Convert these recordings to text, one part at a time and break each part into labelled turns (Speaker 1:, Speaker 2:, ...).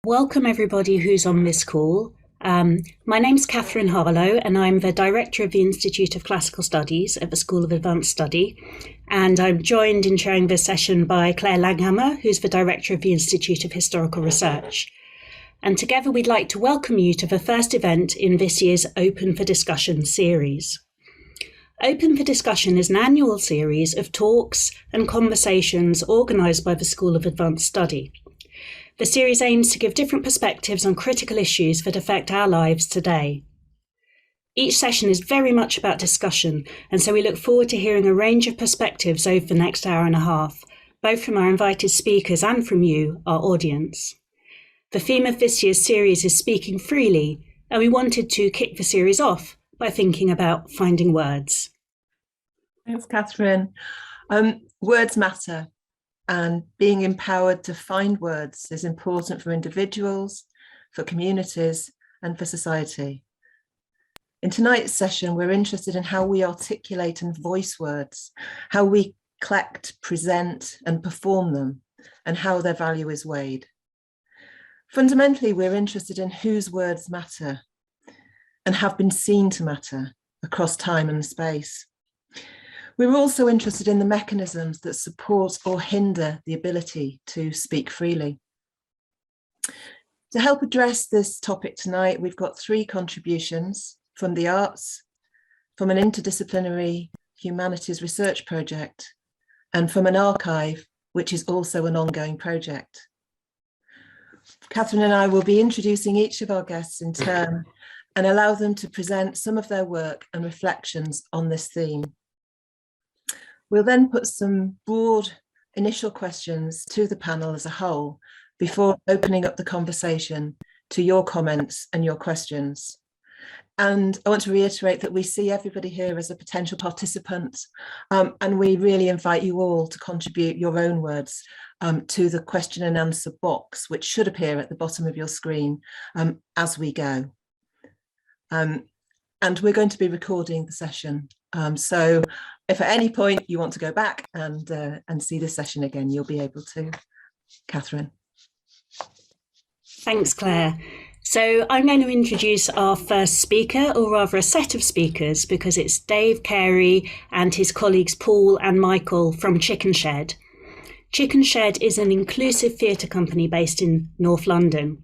Speaker 1: Welcome everybody who's on this call. My name's Catherine Harlow and I'm the Director of the Institute of Classical Studies at the School of Advanced Study. And I'm joined in chairing this session by Claire Langhammer, who's the Director of the Institute of Historical Research. And together we'd like to welcome you to the first event in this year's Open for Discussion series. Open for Discussion is an annual series of talks and conversations organised by the School of Advanced Study. The series aims to give different perspectives on critical issues that affect our lives today. Each session is very much about discussion, and so we look forward to hearing a range of perspectives over the next hour and a half, both from our invited speakers and from you, our audience. The theme of this year's series is Speaking Freely, and we wanted to kick the series off by thinking about finding words.
Speaker 2: Thanks, Catherine. Words matter. And being empowered to find words is important for individuals, for communities, and for society. In tonight's session, we're interested in how we articulate and voice words, how we collect, present, and perform them, and how their value is weighed. Fundamentally, we're interested in whose words matter and have been seen to matter across time and space. We're also interested in the mechanisms that support or hinder the ability to speak freely. To help address this topic tonight, we've got three contributions from the arts, from an interdisciplinary humanities research project, and from an archive, which is also an ongoing project. Catherine and I will be introducing each of our guests in turn and allow them to present some of their work and reflections on this theme. We'll then put some broad initial questions to the panel as a whole before opening up the conversation to your comments and your questions. And I want to reiterate that we see everybody here as a potential participant, and we really invite you all to contribute your own words to the question and answer box, which should appear at the bottom of your screen as we go. And we're going to be recording the session. So if at any point you want to go back and see the session again, you'll be able to. Catherine.
Speaker 1: Thanks, Claire. So I'm going to introduce our first speaker, or rather a set of speakers, because it's Dave Carey and his colleagues Paul and Michael from Chickenshed. Chickenshed is an inclusive theatre company based in North London.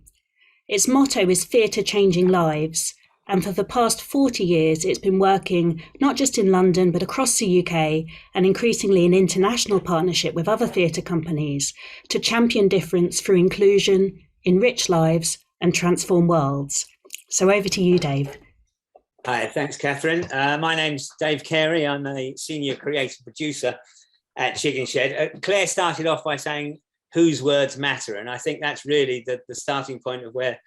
Speaker 1: Its motto is Theatre Changing Lives. And for the past 40 years, it's been working not just in London, but across the UK and increasingly in international partnership with other theatre companies to champion difference through inclusion, enrich lives and transform worlds. So over to you, Dave.
Speaker 3: Hi, thanks, Catherine. My name's Dave Carey. I'm a senior creative producer at Chickenshed. Claire started off by saying whose words matter. And I think that's really the starting point of where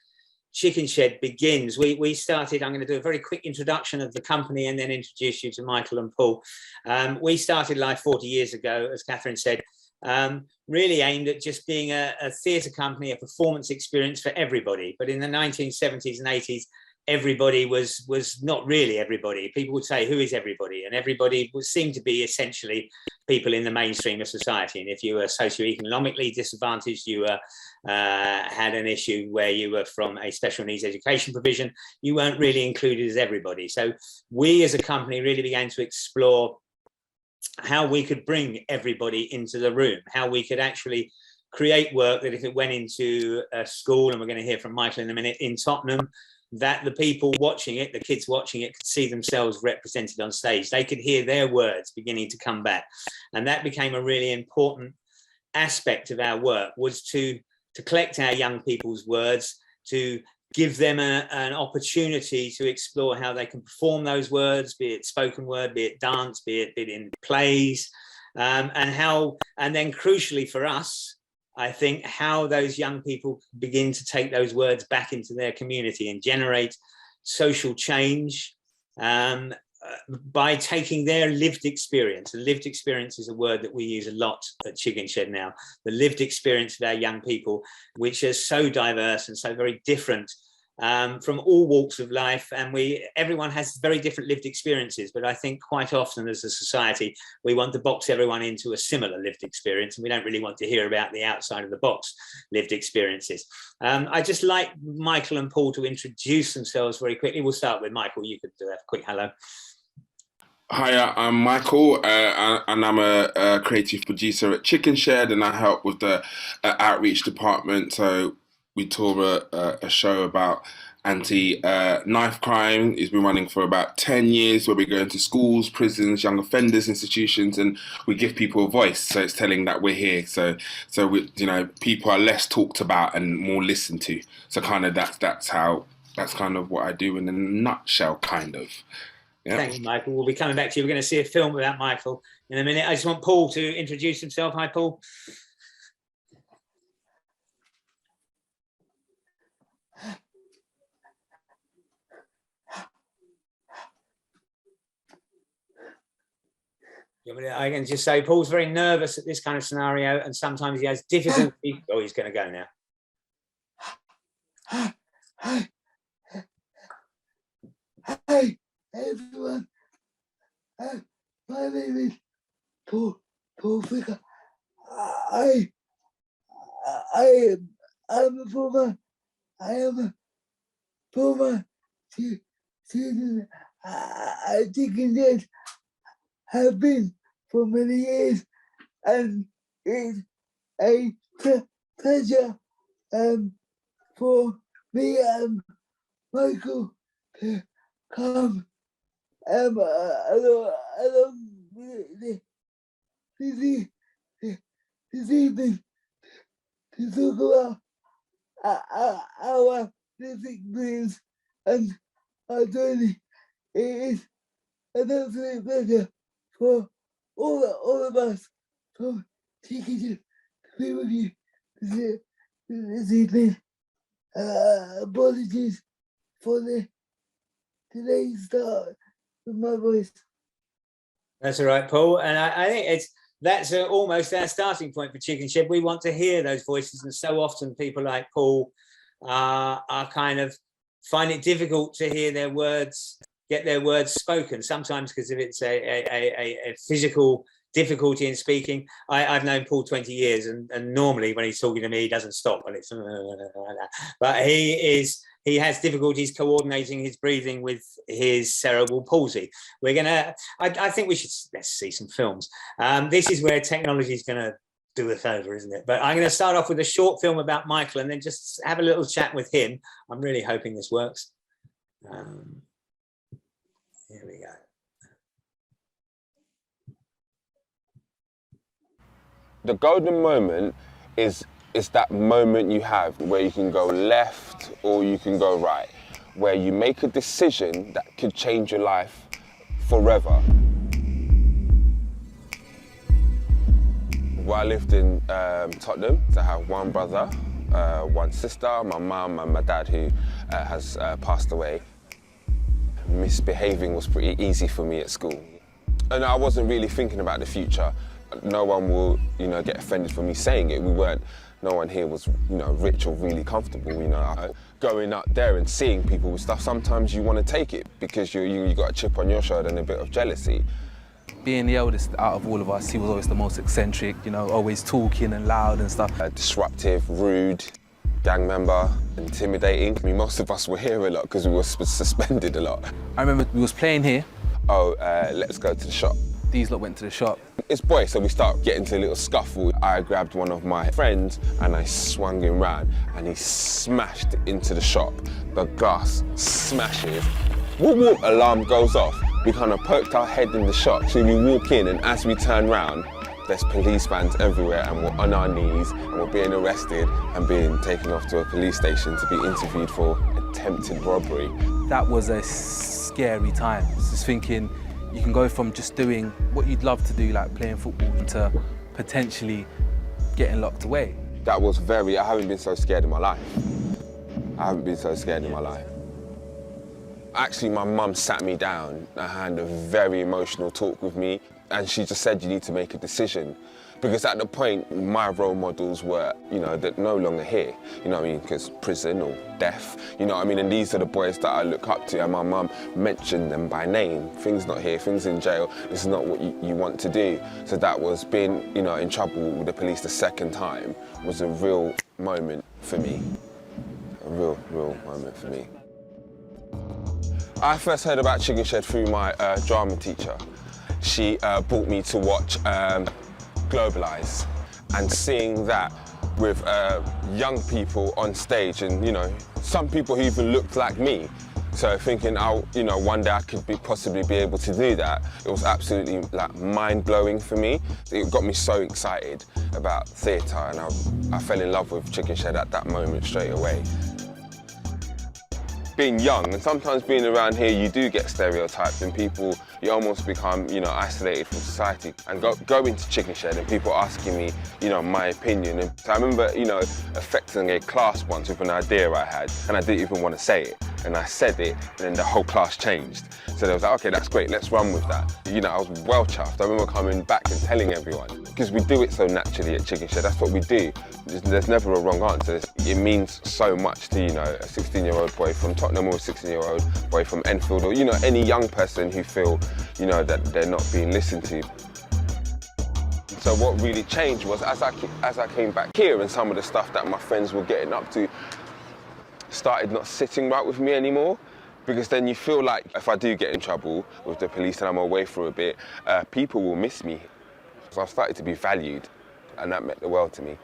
Speaker 3: Chickenshed begins. We started, I'm going to do a very quick introduction of the company and then introduce you to Michael and Paul. We started life 40 years ago, as Catherine said, really aimed at just being a theatre company, a performance experience for everybody. But in the 1970s and 80s, everybody was not really everybody. People would say, who is everybody? And everybody seemed to be essentially people in the mainstream of society. And if you were socioeconomically disadvantaged, you had an issue where you were from a special needs education provision, you weren't really included as everybody. So we as a company really began to explore how we could bring everybody into the room, how we could actually create work that if it went into a school, and we're going to hear from Michael in a minute, in Tottenham, that the people watching it, the kids watching it, could see themselves represented on stage. They could hear their words beginning to come back. And that became a really important aspect of our work, was to collect our young people's words, to give them an opportunity to explore how they can perform those words, be it spoken word, be it dance, be it in plays, and then crucially for us, I think, how those young people begin to take those words back into their community and generate social change by taking their lived experience. And lived experience is a word that we use a lot at Chickenshed now. The lived experience of our young people, which is so diverse and so very different from all walks of life, and everyone has very different lived experiences. But I think quite often as a society, we want to box everyone into a similar lived experience, and we don't really want to hear about the outside of the box lived experiences. I'd just like Michael and Paul to introduce themselves very quickly. We'll start with Michael. You could do a quick hello.
Speaker 4: Hi, I'm Michael, and I'm a creative producer at Chickenshed, and I help with the outreach department. So we tour a show about anti-knife crime. It's been running for about 10 years, where we go into schools, prisons, young offenders institutions, and we give people a voice. So it's telling that we're here. So we, people are less talked about and more listened to. So kind of that's kind of what I do in a nutshell, kind of. Yeah.
Speaker 3: Thank you, Michael. We'll be coming back to you. We're going to see a film about Michael in a minute. I just want Paul to introduce himself. Hi, Paul. I can just say Paul's very nervous at this kind of scenario, and sometimes he has difficulty. Oh, he's going to go now.
Speaker 5: Hi, everyone. My name is Paul Ficker. I am a former student. I think it have been for many years, and it's a pleasure for me and Michael to come along this evening to talk about our lived experience and our journey. It is an absolute pleasure for all of us from Chickenshed to be with you this evening. Apologies for the today's start with my voice.
Speaker 3: That's all right, Paul. And I think that's almost our starting point for Chickenshed. We want to hear those voices, and so often people like Paul are kind of find it difficult to hear their words, get their words spoken. Sometimes because if it's a physical difficulty in speaking. I've known Paul 20 years, and normally when he's talking to me, he doesn't stop. And it's but he has difficulties coordinating his breathing with his cerebral palsy. I think let's see some films. This is where technology is going to do us over, isn't it? But I'm going to start off with a short film about Michael and then just have a little chat with him. I'm really hoping this works. Here we go.
Speaker 4: The golden moment is that moment you have where you can go left or you can go right, where you make a decision that could change your life forever. Well, I lived in Tottenham. So I have one brother, one sister, my mum and my dad who has passed away. Misbehaving was pretty easy for me at school. And I wasn't really thinking about the future. No one will, get offended for me saying it. No one here was, rich or really comfortable, Going out there and seeing people with stuff, sometimes you want to take it because you got a chip on your shoulder and a bit of jealousy.
Speaker 6: Being the eldest out of all of us, he was always the most eccentric, always talking and loud and stuff.
Speaker 4: Disruptive, rude, gang member, intimidating. I mean, most of us were here a lot because we were suspended a lot.
Speaker 6: I remember we was playing here.
Speaker 4: Let's go to the shop.
Speaker 6: These lot went to the shop.
Speaker 4: It's boys, so we start getting into a little scuffle. I grabbed one of my friends and I swung him round and he smashed into the shop. The glass smashes. Whoop whoop, alarm goes off. We kind of poked our head in the shop. So we walk in and as we turn round, there's police vans everywhere and we're on our knees and we're being arrested and being taken off to a police station to be interviewed for attempted robbery.
Speaker 6: That was a scary time. Just thinking, you can go from just doing what you'd love to do, like playing football, to potentially getting locked away.
Speaker 4: That was I haven't been so scared in my life. I haven't been so scared in my life.
Speaker 7: Actually, my mum sat me down and had a very emotional talk with me, and she just said, you need to make a decision. Because at the point, my role models were, you know, they're no longer here, you know what I mean, because prison or death, you know what I mean, and these are the boys that I look up to, and my mum mentioned them by name. Things not here, things in jail, this is not what you want to do. So that was being, you know, in trouble with the police the second time was a real moment for me. A real moment for me. I first heard about Chickenshed through my drama teacher. She brought me to watch Globalize, and seeing that with young people on stage, and you know, some people who even looked like me. So thinking, you know, one day I could possibly be able to do that. It was absolutely like mind-blowing for me. It got me so excited about theatre, and I fell in love with Chickenshed at that moment straight away. Being young, and sometimes being around here, you do get stereotyped, and people, you almost become, you know, isolated from society. And go into Chickenshed and people asking me, you know, my opinion. And so I remember, you know, affecting a class once with an idea I had, and I didn't even want to say it. And I said it, and then the whole class changed. So they was like, okay, that's great, let's run with that. You know, I was well chuffed. I remember coming back and telling everyone, because we do it so naturally at Chickenshed, that's what we do. There's never a wrong answer. It means so much to, you know, a 16-year-old boy from Tottenham or a 16-year-old boy from Enfield, or, you know, any young person who feel, you know, that they're not being listened to. So what really changed was as I came back here, and some of the stuff that my friends were getting up to started not sitting right with me anymore. Because then you feel like if I do get in trouble with the police and I'm away for a bit, people will miss me. So I've started to be valued, and that meant the world to me.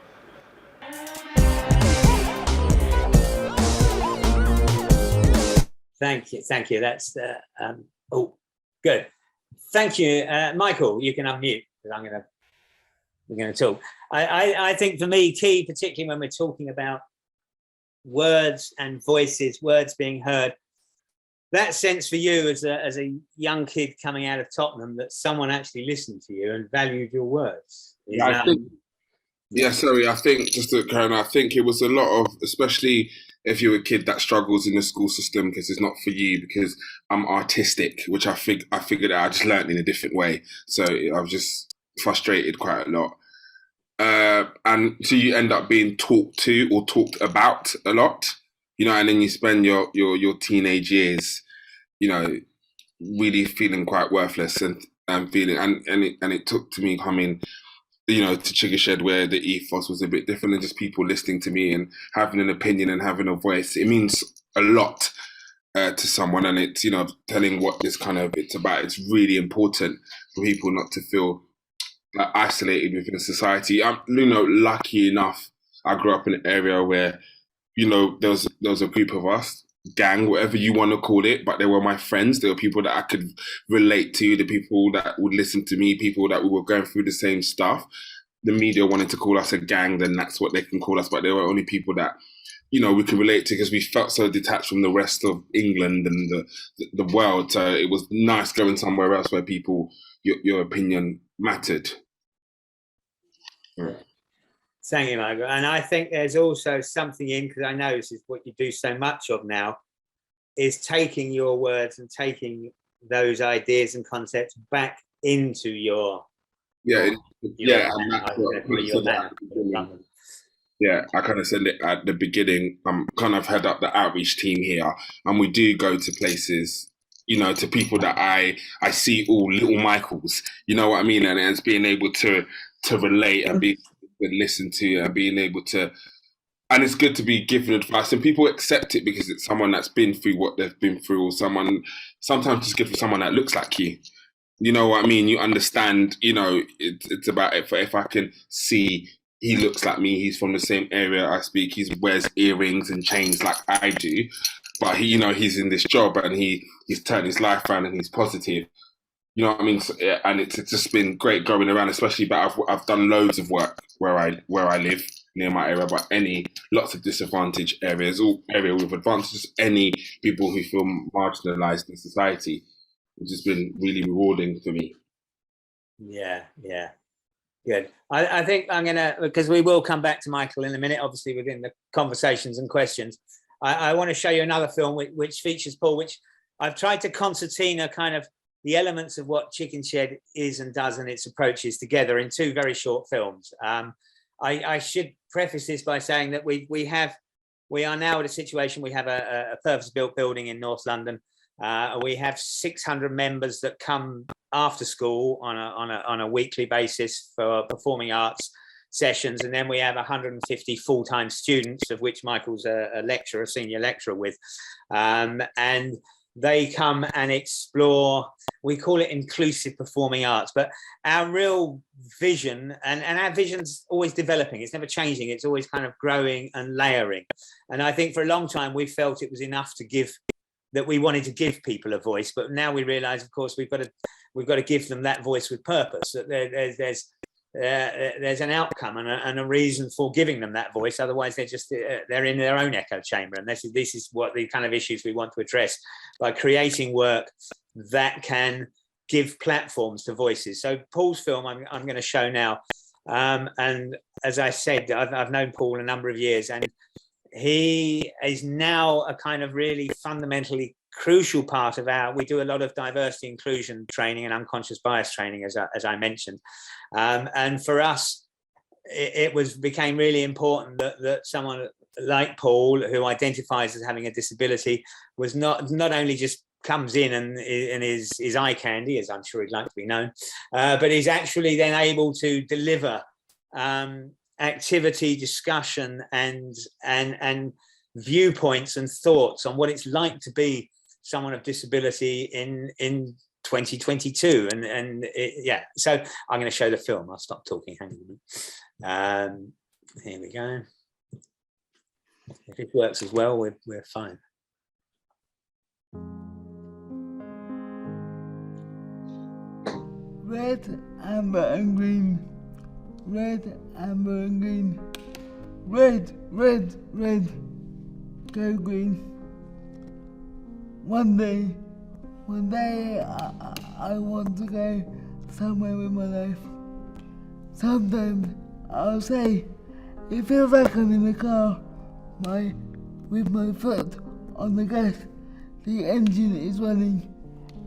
Speaker 3: Thank you. That's oh, good. Thank you, Michael. You can unmute because we're gonna talk. I think for me, key, particularly when we're talking about words and voices, words being heard. That sense for you as a young kid coming out of Tottenham, that someone actually listened to you and valued your words.
Speaker 4: I think just to kind of, I think it was a lot of, especially if you're a kid that struggles in the school system because it's not for you, because I'm artistic, which I figured out, I just learned in a different way. So I was just frustrated quite a lot. And so you end up being talked to or talked about a lot, you know, and then you spend your teenage years, you know, really feeling quite worthless and feeling, and it took to me coming, you know, to Chickenshed, where the ethos was a bit different, and just people listening to me and having an opinion and having a voice. It means a lot to someone, and it's, you know, telling what this kind of it's about. It's really important for people not to feel like isolated within a society. I'm, you know, lucky enough, I grew up in an area where, you know, there was a group of us, gang, whatever you want to call it, but they were my friends. They were people that I could relate to, the people that would listen to me, people that we were going through the same stuff. The media wanted to call us a gang, then that's what they can call us, but they were only people that, you know, we could relate to, because we felt so detached from the rest of England and the world. So it was nice going somewhere else where people, your opinion mattered.
Speaker 3: Yeah. Thank you, Margaret. And I think there's also something in, because I know this is what you do so much of now, is taking your words and taking those ideas and concepts back into your manner.
Speaker 4: Yeah, I kind of said it at the beginning. I'm kind of head up the outreach team here, and we do go to places, you know, to people that I see all little Michaels, you know what I mean? And it's being able to relate and be listen to, and being able to, and it's good to be given advice, and people accept it because it's someone that's been through what they've been through, or sometimes it's good for someone that looks like you. You know what I mean? You understand, you know, it's about it. If I can see he looks like me, he's from the same area I speak, he wears earrings and chains like I do, but he, you know, he's in this job and he's turned his life around and he's positive. You know what I mean? So, yeah, and it's just been great going around, especially, but I've done loads of work where I live near my area, but lots of disadvantaged areas, all area with advantages, any people who feel marginalized in society, which has been really rewarding for me.
Speaker 3: Yeah. Good. I think I'm gonna, because we will come back to Michael in a minute, obviously within the conversations and questions. I want to show you another film which features Paul, which I've tried to concertina kind of the elements of what Chickenshed is and does and its approaches together in 2 very short films. I should preface this by saying that we are now at a situation, we have a purpose-built building in North London. We have 600 members that come after school on a weekly basis for performing arts sessions, and then we have 150 full-time students, of which Michael's a senior lecturer with, and they come and explore. We call it inclusive performing arts, but our real vision, and our vision's always developing, it's never changing, it's always kind of growing and layering. And I think for a long time we felt it was enough to give, that we wanted to give people a voice, but now we realize, of course, we've got to give them that voice with purpose, that there's an outcome and a reason for giving them that voice. Otherwise they're in their own echo chamber. And this is what the kind of issues we want to address by creating work that can give platforms to voices. So Paul's film I'm going to show now, and as I said, I've known Paul a number of years, and he is now a kind of really fundamentally crucial part of we do a lot of diversity inclusion training and unconscious bias training, as I mentioned, and for us it became really important that someone like Paul, who identifies as having a disability, was not only just comes in and is eye candy, as I'm sure he'd like to be known, but is actually then able to deliver activity, discussion, and viewpoints and thoughts on what it's like to be someone of disability in 2022. Yeah, so I'm going to show the film. I'll stop talking. Hang on. Here we go. If it works as well, we're fine.
Speaker 5: Red, amber, and green. Red, amber, and green. Red, red, red. Go green. One day I want to go somewhere with my life. Sometimes I'll say, it feels like I'm in the car, with my foot on the gas, the engine is running,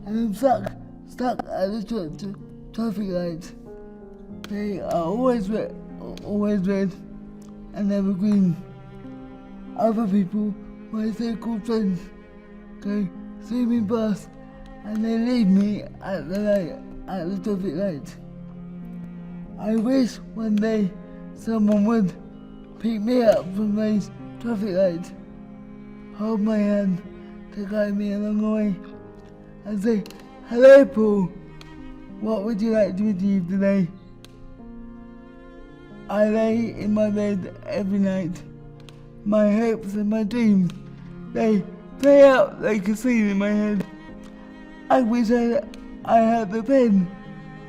Speaker 5: and I'm stuck at the traffic lights. They are always red, and never green. Other people, my so-called friends, go zooming past, and they leave me at the traffic light. I wish one day someone would pick me up from those traffic lights, hold my hand to guide me along the way, and say, "Hello, Paul. What would you like to achieve today?" I lay in my bed every night. My hopes and my dreams, they play out like a scene in my head. I wish I had the pen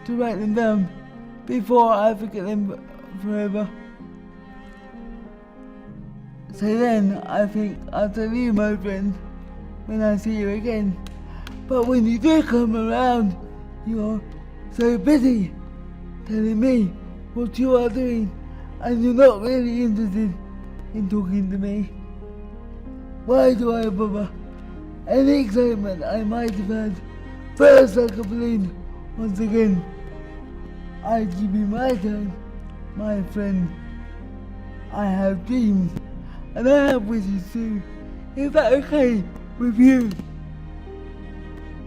Speaker 5: to write them down before I forget them forever. So then I think I'll tell you, my friend, when I see you again. But when you do come around, you're so busy telling me what you are doing, and you're not really interested in talking to me. Why do I bother? Any excitement I might have had burst like a balloon once again. I give you my time, my friend. I have dreams, and I have wishes too. Is that okay with you?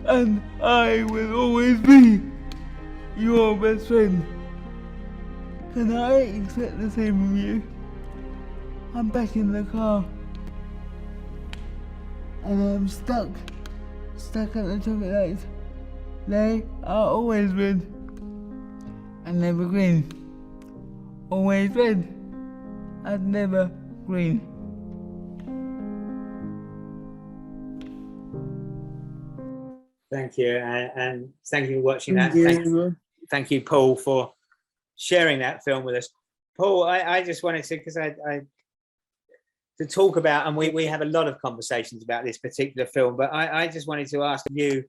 Speaker 5: And I will always be your best friend. Can I expect the same from you? I'm back in the car, and I'm stuck at the traffic lights. They are always red and never green. Always red and never green.
Speaker 3: Thank you, and thank you for watching that. Thank you, Paul, for sharing that film with us. Paul, I just wanted to, because to talk about, and we have a lot of conversations about this particular film, but I just wanted to ask you,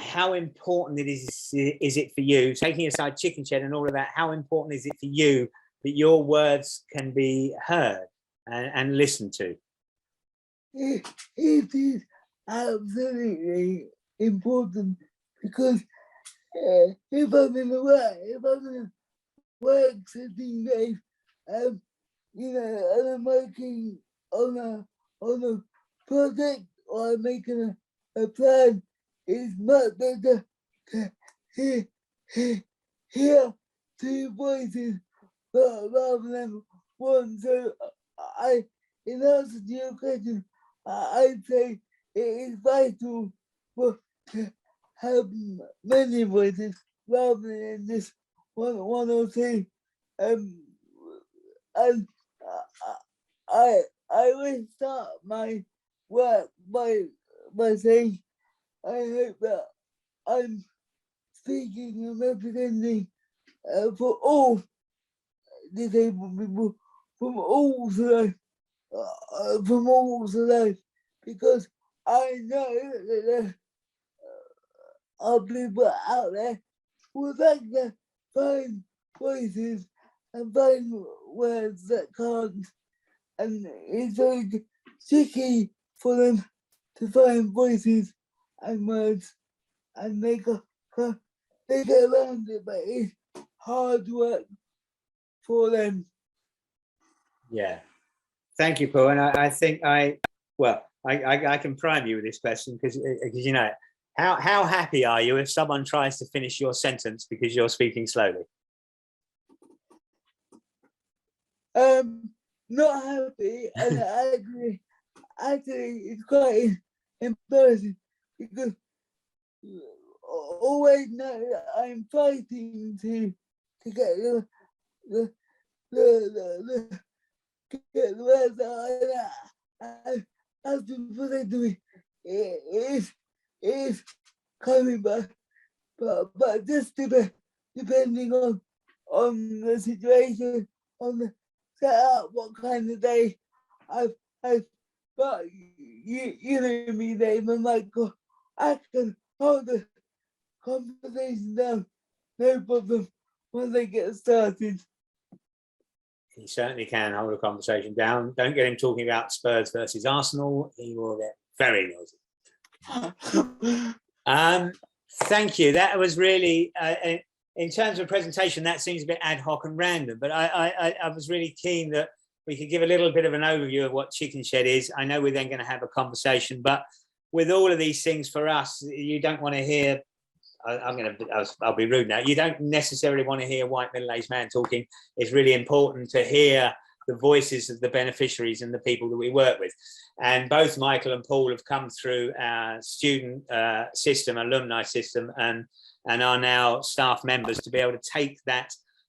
Speaker 3: how important is it for you, taking aside Chickenshed and all of that, how important is it for you that your words can be heard and listened to?
Speaker 5: It is absolutely important because if I'm in a work setting, Dave, and I'm working on a project or I'm making a plan, it's much better to hear two voices rather than one. So in answer to your question, I'd say it is vital to have many voices rather than just one or two. And I will start my work by saying I hope that I'm speaking and representing for all disabled people from all walks of life, because I know that there are people out there who would like to find voices and find words that can't, and it's very tricky for them to find voices and words, and they get around it, but it's hard work for them.
Speaker 3: Yeah, thank you, Paul. And I think I can prime you with this question because you know, how happy are you if someone tries to finish your sentence because you're speaking slowly?
Speaker 5: Not happy, and actually it's quite embarrassing because always know that I'm fighting to get the get the words out. As people say to me, it is coming back, but just depending on the situation, on the setup, what kind of day I've but you know me, Dave, and Michael, I can hold the conversation down, no problem, when they get started.
Speaker 3: He certainly can hold a conversation down. Don't get him talking about Spurs versus Arsenal. He will get very noisy. Thank you. That was really, in terms of presentation, that seems a bit ad hoc and random, but I was really keen that we could give a little bit of an overview of what Chickenshed is. I know we're then going to have a conversation, but with all of these things for us, you don't want to hear, I'll be rude now, you don't necessarily want to hear a white middle-aged man talking. It's really important to hear the voices of the beneficiaries and the people that we work with. And both Michael and Paul have come through our student system, alumni system, and are now staff members to be able to take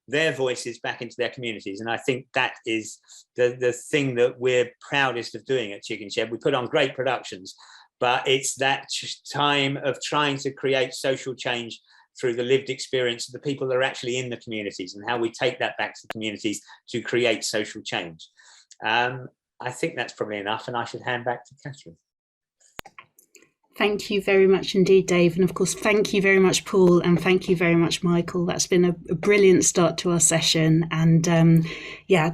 Speaker 3: their voices back into their communities. And I think that is the thing that we're proudest of doing at Chickenshed. We put on great productions, but it's that time of trying to create social change through the lived experience of the people that are actually in the communities and how we take that back to the communities to create social change. I think that's probably enough, and I should hand back to Catherine.
Speaker 1: Thank you very much indeed, Dave. And of course, thank you very much, Paul, and thank you very much, Michael. That's been a brilliant start to our session. And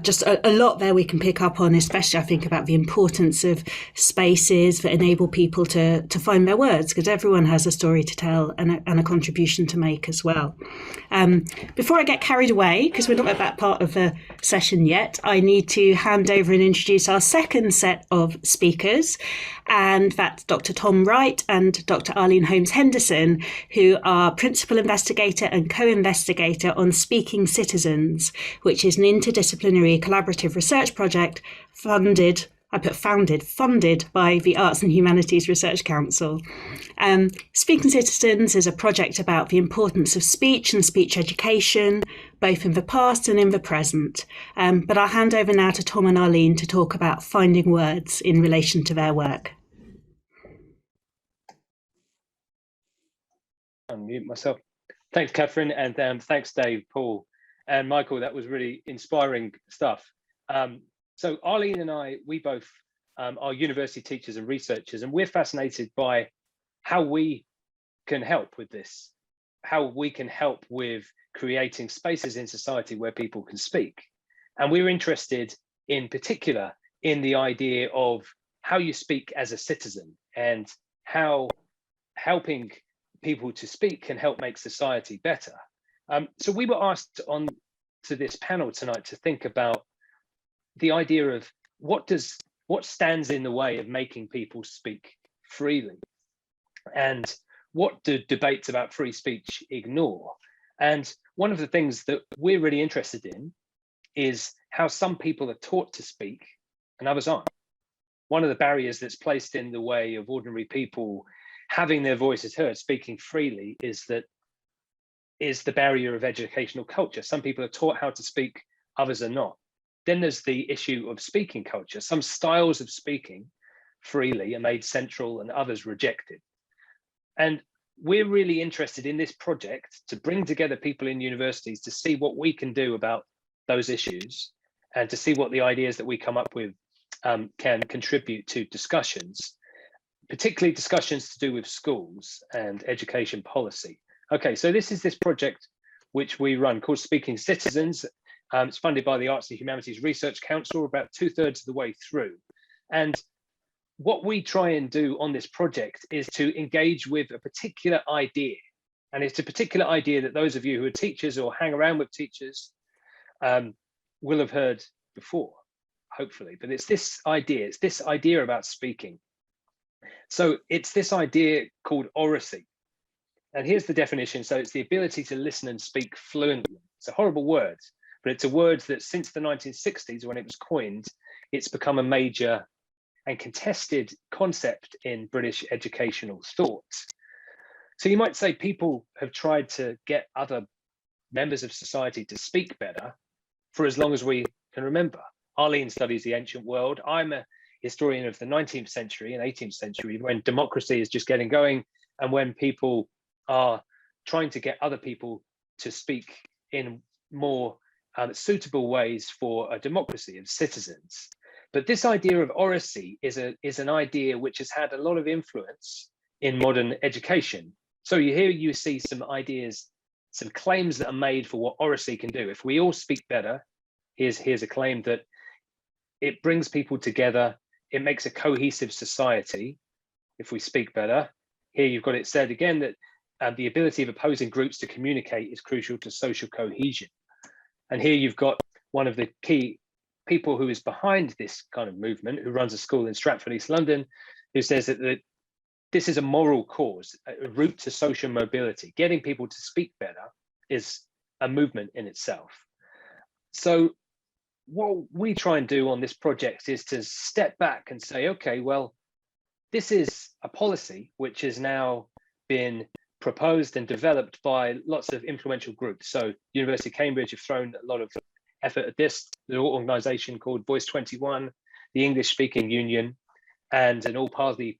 Speaker 1: just a lot there we can pick up on, especially I think about the importance of spaces that enable people to find their words, because everyone has a story to tell and a contribution to make as well. Before I get carried away, because we're not at that part of the session yet, I need to hand over and introduce our second set of speakers. And that's Dr. Tom Wright and Dr. Arlene Holmes-Henderson, who are Principal Investigator and Co-Investigator on Speaking Citizens, which is an interdisciplinary collaborative research project funded by the Arts and Humanities Research Council. Speaking Citizens is a project about the importance of speech and speech education, both in the past and in the present. But I'll hand over now to Tom and Arlene to talk about finding words in relation to their work.
Speaker 8: Unmute myself. Thanks, Catherine, and thanks, Dave, Paul, and Michael. That was really inspiring stuff. So Arlene and I, we both are university teachers and researchers, and we're fascinated by how we can help with this, how we can help with creating spaces in society where people can speak. And we're interested in particular in the idea of how you speak as a citizen and how helping people to speak can help make society better. So we were asked on to this panel tonight to think about the idea of what stands in the way of making people speak freely, and what do debates about free speech ignore? And one of the things that we're really interested in is how some people are taught to speak and others aren't. One of the barriers that's placed in the way of ordinary people having their voices heard, speaking freely, is the barrier of educational culture. Some people are taught how to speak, others are not. Then there's the issue of speaking culture. Some styles of speaking freely are made central and others rejected. And we're really interested in this project to bring together people in universities to see what we can do about those issues, and to see what the ideas that we come up with can contribute to discussions, particularly discussions to do with schools and education policy. Okay, so this is this project which we run called Speaking Citizens. It's funded by the Arts and Humanities Research Council. We're about 2/3 of the way through. And what we try and do on this project is to engage with a particular idea. And it's a particular idea that those of you who are teachers or hang around with teachers will have heard before, hopefully. But it's this idea about speaking. So it's this idea called oracy. And here's the definition. So it's the ability to listen and speak fluently. It's a horrible word, but it's a word that since the 1960s, when it was coined, it's become a major and contested concept in British educational thought. So you might say people have tried to get other members of society to speak better for as long as we can remember. Arlene studies the ancient world. I'm a historian of the 19th century and 18th century, when democracy is just getting going and when people are trying to get other people to speak in more suitable ways for a democracy of citizens. But this idea of oracy is an idea which has had a lot of influence in modern education. So you see some ideas, some claims that are made for what oracy can do. If we all speak better, here's a claim that it brings people together, it makes a cohesive society if we speak better. Here you've got it said again that the ability of opposing groups to communicate is crucial to social cohesion. And here you've got one of the key people who is behind this kind of movement, who runs a school in Stratford, East London, who says that this is a moral cause, a route to social mobility. Getting people to speak better is a movement in itself. So what we try and do on this project is to step back and say, okay, well, this is a policy which has now been proposed and developed by lots of influential groups. So University of Cambridge have thrown a lot of effort at this, the organisation called Voice 21, the English Speaking Union, and an all-party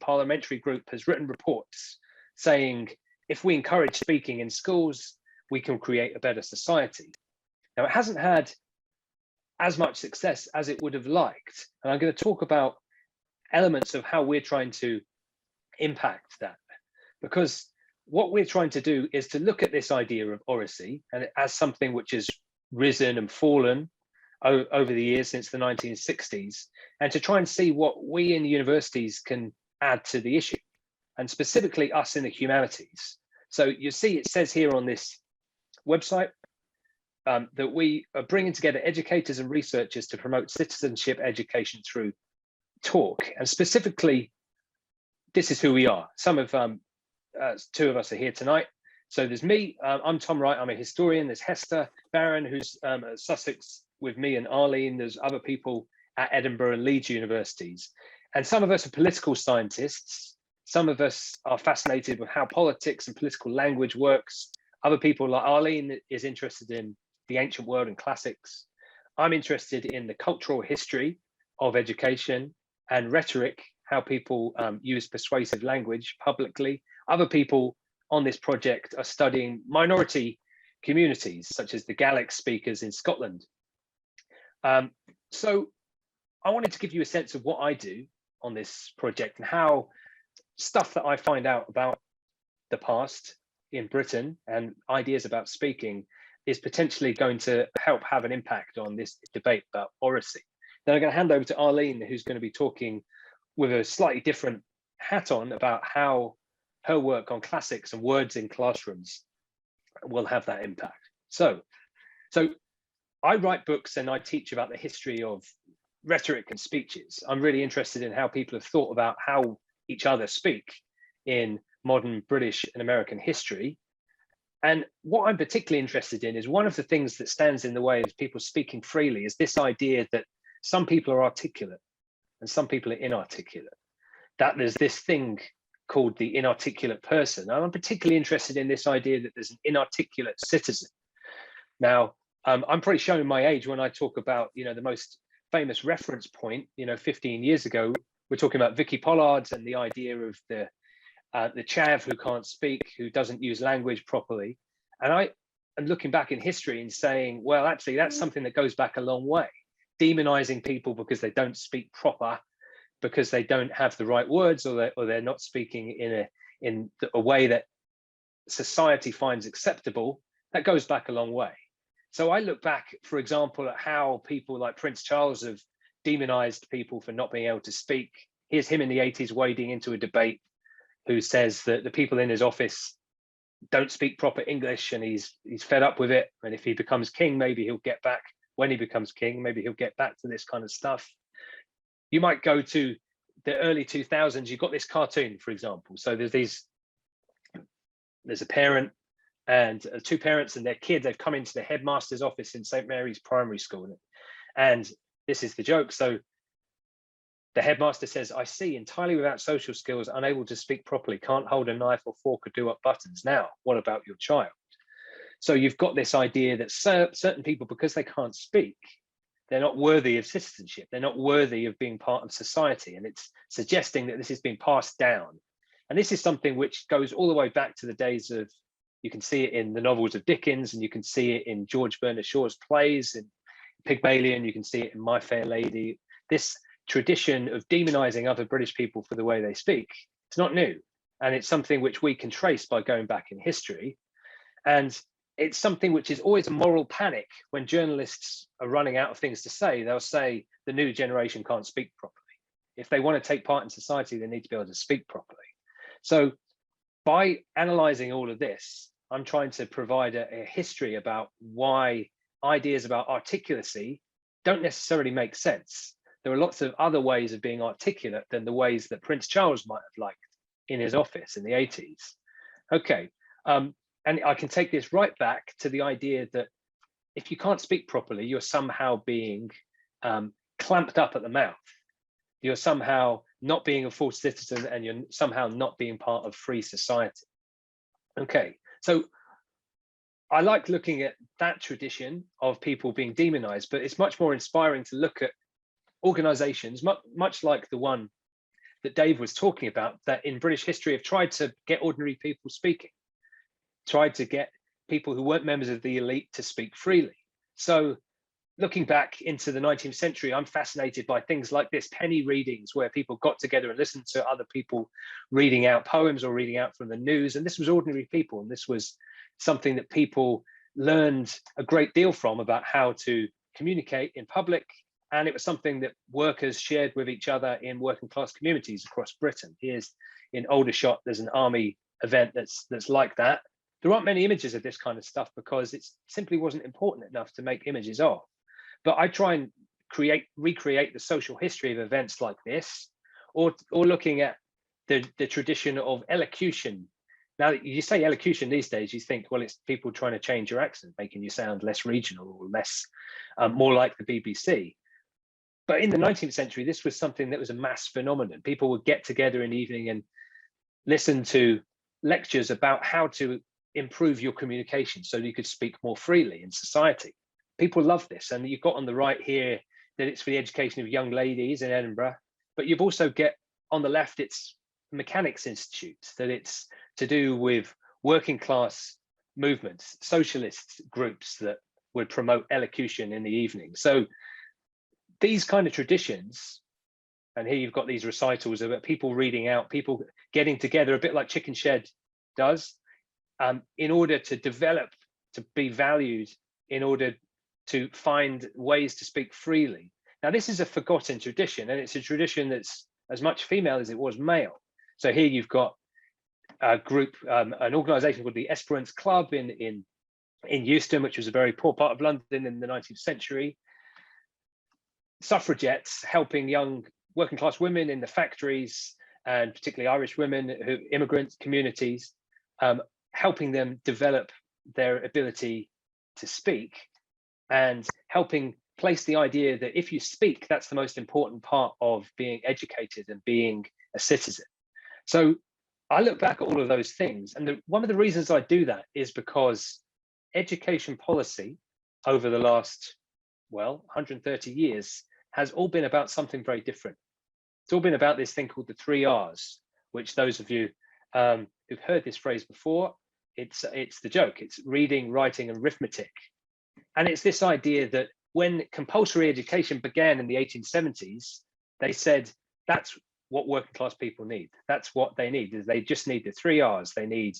Speaker 8: parliamentary group has written reports saying, if we encourage speaking in schools, we can create a better society. Now, it hasn't had as much success as it would have liked. And I'm going to talk about elements of how we're trying to impact that. Because what we're trying to do is to look at this idea of oracy and as something which has risen and fallen over the years since the 1960s, and to try and see what we in the universities can add to the issue, and specifically us in the humanities. So you see, it says here on this website that we are bringing together educators and researchers to promote citizenship education through talk. And specifically, this is who we are. Some of two of us are here tonight. So there's me, I'm Tom Wright, I'm a historian. There's Hester Barron, who's at Sussex with me and Arlene. There's other people at Edinburgh and Leeds universities. And some of us are political scientists. Some of us are fascinated with how politics and political language works. Other people like Arlene is interested in the ancient world and classics. I'm interested in the cultural history of education and rhetoric, how people use persuasive language publicly. Other people on this project are studying minority communities, such as the Gaelic speakers in Scotland. So I wanted to give you a sense of what I do on this project and how stuff that I find out about the past in Britain and ideas about speaking is potentially going to help have an impact on this debate about oracy. Then I'm going to hand over to Arlene, who's going to be talking with a slightly different hat on about how her work on classics and words in classrooms will have that impact. So I write books and I teach about the history of rhetoric and speeches. I'm really interested in how people have thought about how each other speak in modern British and American history. And what I'm particularly interested in is one of the things that stands in the way of people speaking freely is this idea that some people are articulate and some people are inarticulate. That there's this thing called the inarticulate person. And I'm particularly interested in this idea that there's an inarticulate citizen. Now, I'm probably showing my age when I talk about, you know, the most famous reference point, you know, 15 years ago, we're talking about Vicky Pollard and the idea of the chav who can't speak, who doesn't use language properly. And I am looking back in history and saying, well, actually, that's something that goes back a long way. Demonizing people because they don't speak proper, because they don't have the right words, or they're not speaking in a way that society finds acceptable, that goes back a long way. So I look back, for example, at how people like Prince Charles have demonized people for not being able to speak. Here's him in the 80s wading into a debate who says that the people in his office don't speak proper English and he's fed up with it. And if he becomes king, maybe he'll get back. When he becomes king, maybe he'll get back to this kind of stuff. You might go to the early 2000s, you've got this cartoon, for example. So there's a parent and two parents and their kid, they've come into the headmaster's office in St. Mary's Primary School. And this is the joke. So the headmaster says, I see, entirely without social skills, unable to speak properly, can't hold a knife or fork or do up buttons. Now, what about your child? So you've got this idea that certain people, because they can't speak, they're not worthy of citizenship. They're not worthy of being part of society. And it's suggesting that this is being passed down. And this is something which goes all the way back to the days of, you can see it in the novels of Dickens, and you can see it in George Bernard Shaw's plays, in Pygmalion, you can see it in My Fair Lady. This tradition of demonizing other British people for the way they speak, it's not new. And it's something which we can trace by going back in history. And it's something which is always a moral panic when journalists are running out of things to say. They'll say the new generation can't speak properly. If they want to take part in society, they need to be able to speak properly. So by analyzing all of this, I'm trying to provide a history about why ideas about articulacy don't necessarily make sense. There are lots of other ways of being articulate than the ways that Prince Charles might have liked in his office in the 80s. Okay, and I can take this right back to the idea that if you can't speak properly, you're somehow being clamped up at the mouth. You're somehow not being a full citizen, and you're somehow not being part of free society. Okay, so I like looking at that tradition of people being demonized, but it's much more inspiring to look at organizations, much like the one that Dave was talking about, that in British history have tried to get ordinary people speaking, tried to get people who weren't members of the elite to speak freely. So looking back into the 19th century, I'm fascinated by things like this, penny readings, where people got together and listened to other people reading out poems or reading out from the news. And this was ordinary people. And this was something that people learned a great deal from, about how to communicate in public. And it was something that workers shared with each other in working class communities across Britain. Here's in Aldershot, there's an army event that's like that. There aren't many images of this kind of stuff because it simply wasn't important enough to make images of. But I try and recreate the social history of events like this, or looking at the tradition of elocution. Now, you say elocution these days, you think, well, it's people trying to change your accent, making you sound less regional or less, more like the BBC. But in the 19th century, this was something that was a mass phenomenon. People would get together in the evening and listen to lectures about how to improve your communication so that you could speak more freely in society. People love this. And you've got on the right here that it's for the education of young ladies in Edinburgh, but you've also get on the left, it's Mechanics Institute, that it's to do with working class movements, socialist groups that would promote elocution in the evening. So these kind of traditions, and here you've got these recitals about people reading out, people getting together, a bit like Chickenshed does, in order to develop, to be valued, in order to find ways to speak freely. Now, this is a forgotten tradition, and it's a tradition that's as much female as it was male. So here you've got a group, an organisation called the Esperance Club in Euston, which was a very poor part of London in the 19th century. Suffragettes helping young working class women in the factories, and particularly Irish women, immigrant communities, helping them develop their ability to speak, and helping place the idea that if you speak, that's the most important part of being educated and being a citizen. So I look back at all of those things, and one of the reasons I do that is because education policy over the last, well, 130 years has all been about something very different. It's all been about this thing called the 3 R's, which those of you who've heard this phrase before, it's the joke. It's reading, writing, and arithmetic. And it's this idea that when compulsory education began in the 1870s, they said that's what working class people need. That's what they need. Is they just need the 3 R's. They need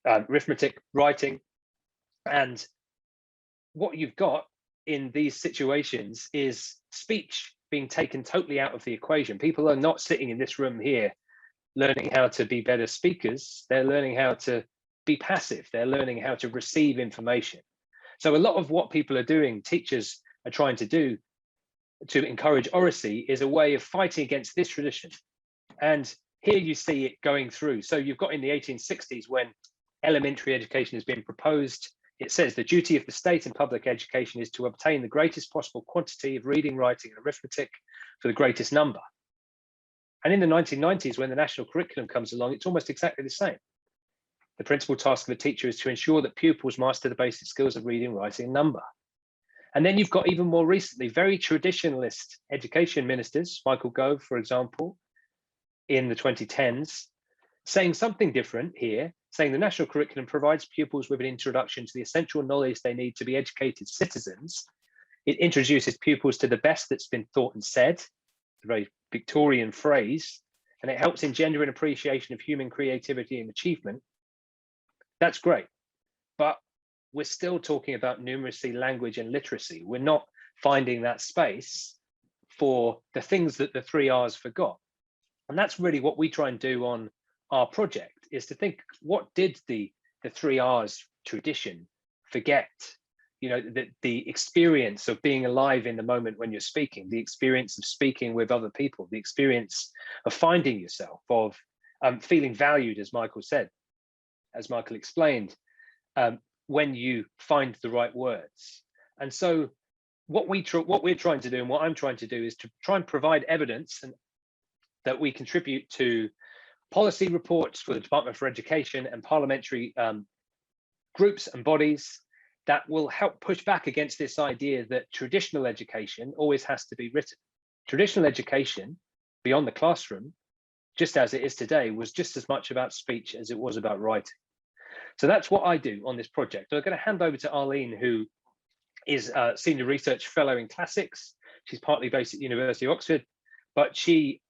Speaker 8: arithmetic, writing, and what you've got in these situations is speech being taken totally out of the equation. People are not sitting in this room here learning how to be better speakers. They're learning how to be passive. They're learning how to receive information. So a lot of what people are doing, teachers are trying to do to encourage oracy, is a way of fighting against this tradition. And here you see it going through. So you've got in the 1860s when elementary education has been proposed, it says the duty of the state in public education is to obtain the greatest possible quantity of reading, writing, and arithmetic for the greatest number. And in the 1990s, when the national curriculum comes along, it's almost exactly the same. The principal task of the teacher is to ensure that pupils master the basic skills of reading, writing, and number. And then you've got even more recently, very traditionalist education ministers, Michael Gove, for example, in the 2010s, saying something different here, saying the national curriculum provides pupils with an introduction to the essential knowledge they need to be educated citizens. It introduces pupils to the best that's been thought and said, a very Victorian phrase, and it helps engender an appreciation of human creativity and achievement. That's great, but we're still talking about numeracy, language, and literacy. We're not finding that space for the things that the 3 R's forgot. And that's really what we try and do on our project, is to think, what did the 3 R's tradition forget? You know, the experience of being alive in the moment when you're speaking, the experience of speaking with other people, the experience of finding yourself, of feeling valued, as Michael said, as Michael explained, when you find the right words. And so what we're trying to do, and what I'm trying to do, is to try and provide evidence and that we contribute to policy reports for the Department for Education and parliamentary groups and bodies that will help push back against this idea that traditional education always has to be written. Traditional education beyond the classroom, just as it is today, was just as much about speech as it was about writing. So that's what I do on this project. I'm going to hand over to Arlene, who is a senior research fellow in classics. She's partly based at the University of Oxford, but she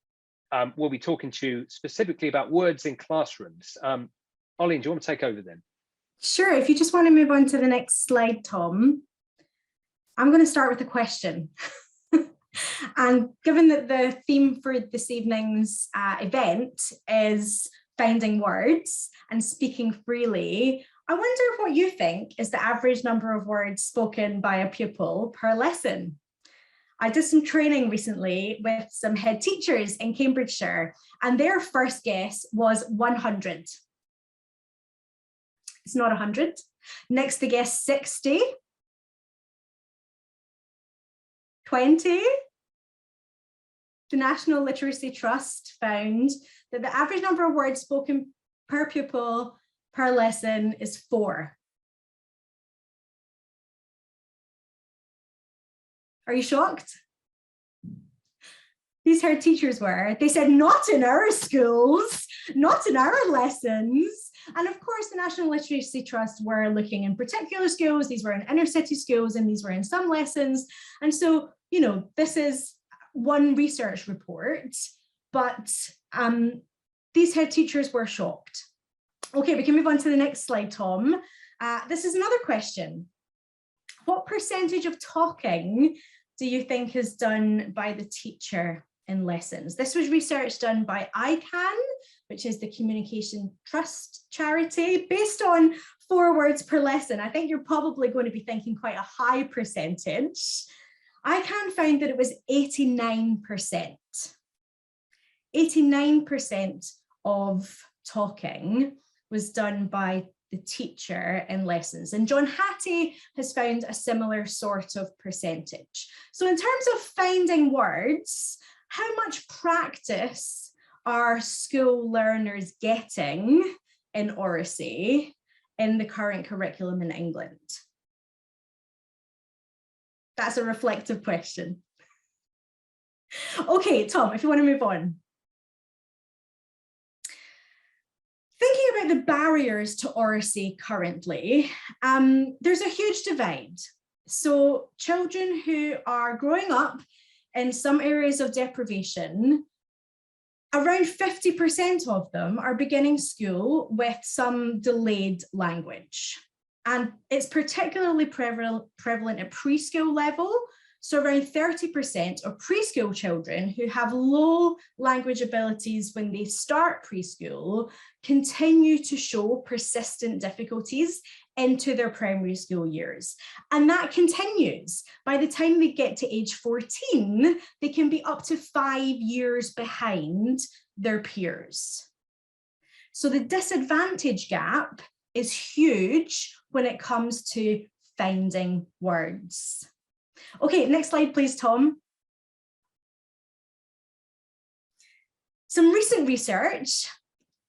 Speaker 8: will be talking to you specifically about words in classrooms. Arlene, do you want to take over then?
Speaker 9: Sure, if you just want to move on to the next slide, Tom. I'm going to start with a question. And given that the theme for this evening's event is finding words and speaking freely, I wonder what you think is the average number of words spoken by a pupil per lesson. I did some training recently with some head teachers in Cambridgeshire, and their first guess was 100. It's not 100. Next to guess 60, 20. The National Literacy Trust found that the average number of words spoken per pupil per lesson is 4. Are you shocked? These head teachers were. They said, not in our schools, not in our lessons. And of course, the National Literacy Trust were looking in particular schools. These were in inner city schools, and these were in some lessons. And so, you know, this is one research report, but these head teachers were shocked. Okay, we can move on to the next slide, Tom. This is another question. What percentage of talking do you think is done by the teacher in lessons. This was research done by ICANN, which is the Communication Trust charity, based on 4 words per lesson. I think you're probably going to be thinking quite a high percentage. ICANN found that it was 89%. 89% of talking was done by the teacher in lessons. And John Hattie has found a similar sort of percentage. So in terms of finding words, how much practice are school learners getting in oracy in the current curriculum in England? That's a reflective question. Okay, Tom, if you want to move on. Thinking about the barriers to oracy currently, there's a huge divide. So children who are growing up in some areas of deprivation, around 50% of them are beginning school with some delayed language. And it's particularly prevalent at preschool level. So around 30% of preschool children who have low language abilities when they start preschool continue to show persistent difficulties into their primary school years. And that continues. By the time they get to age 14, they can be up to 5 years behind their peers. So the disadvantage gap is huge when it comes to finding words. Okay, next slide, please, Tom. Some recent research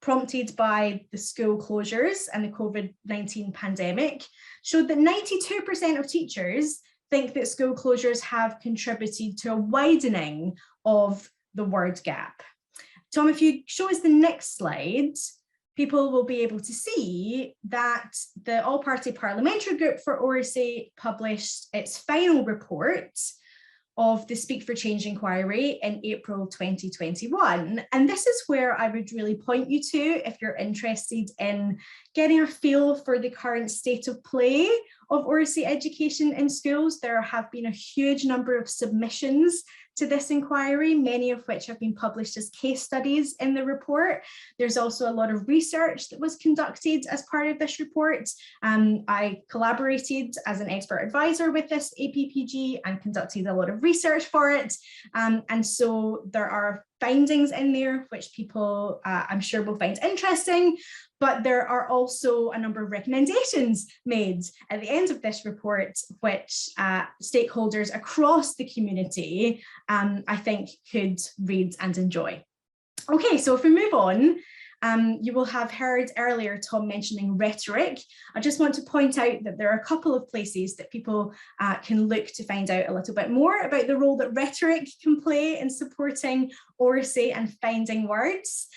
Speaker 9: prompted by the school closures and the COVID-19 pandemic showed that 92% of teachers think that school closures have contributed to a widening of the word gap. Tom, if you show us the next slide, people will be able to see that the All-Party Parliamentary Group for Oracy published its final report of the Speak for Change inquiry in April 2021. And this is where I would really point you to if you're interested in getting a feel for the current state of play of oracy education in schools. There have been a huge number of submissions to this inquiry, many of which have been published as case studies in the report. There's also a lot of research that was conducted as part of this report. I collaborated as an expert advisor with this APPG and conducted a lot of research for it. And so there are findings in there which people I'm sure will find interesting, but there are also a number of recommendations made at the end of this report which stakeholders across the community I think could read and enjoy. Okay, so if we move on, you will have heard earlier Tom mentioning rhetoric. I just want to point out that there are a couple of places that people can look to find out a little bit more about the role that rhetoric can play in supporting oracy and finding words.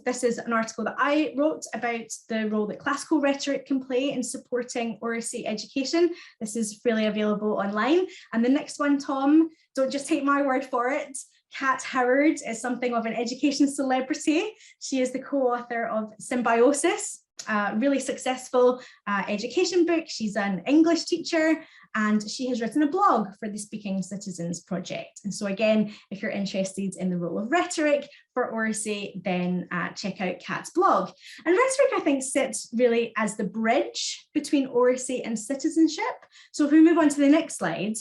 Speaker 9: This is an article that I wrote about the role that classical rhetoric can play in supporting oracy education. This is freely available online. And the next one, Tom, don't just take my word for it. Kat Howard is something of an education celebrity. She is the co-author of Symbiosis, a really successful education book. She's an English teacher and she has written a blog for the Speaking Citizens project. And so again, if you're interested in the role of rhetoric for oracy, then check out Kat's blog. And rhetoric, I think, sits really as the bridge between oracy and citizenship. So if we move on to the next slide,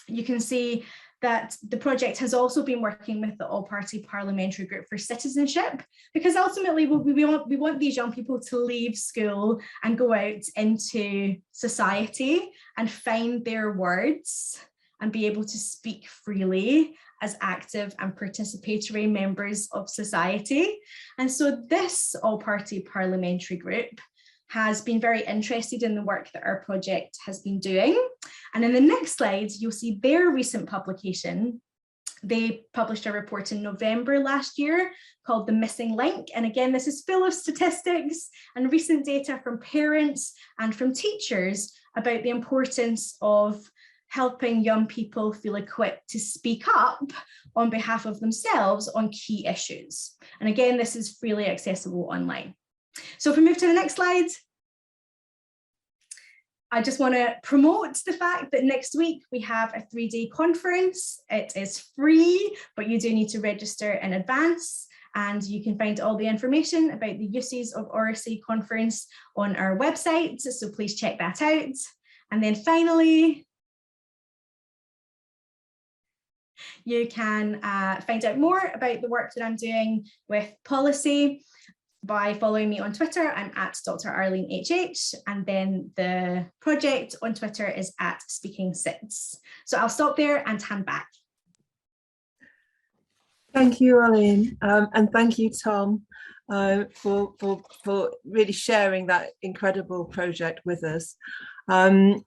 Speaker 9: you can see that the project has also been working with the All-Party Parliamentary Group for Citizenship, because ultimately we want these young people to leave school and go out into society and find their words and be able to speak freely as active and participatory members of society. And so this All-Party Parliamentary Group has been very interested in the work that our project has been doing. And in the next slide, you'll see their recent publication. They published a report in November last year called The Missing Link. And again, this is full of statistics and recent data from parents and from teachers about the importance of helping young people feel equipped to speak up on behalf of themselves on key issues. And again, this is freely accessible online. So if we move to the next slide. I just want to promote the fact that next week we have a 3-day conference. It is free, but you do need to register in advance. And you can find all the information about the uses of RSA conference on our website. So please check that out. And then finally, you can find out more about the work that I'm doing with policy by following me on Twitter. I'm at Dr. Arlene HH, and then the project on Twitter is at Speaking Sits. So I'll stop there and hand back.
Speaker 2: Thank you, Arlene, and thank you, Tom, for really sharing that incredible project with us. I'm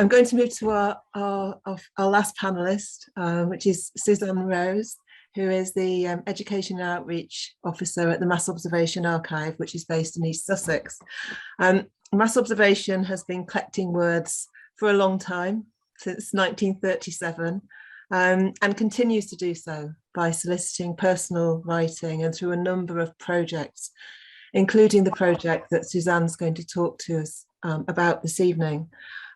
Speaker 2: going to move to our last panelist, which is Suzanne Rose, who is the Education and Outreach Officer at the Mass Observation Archive, which is based in East Sussex. Mass Observation has been collecting words for a long time, since 1937, and continues to do so by soliciting personal writing and through a number of projects, including the project that Suzanne's going to talk to us about this evening.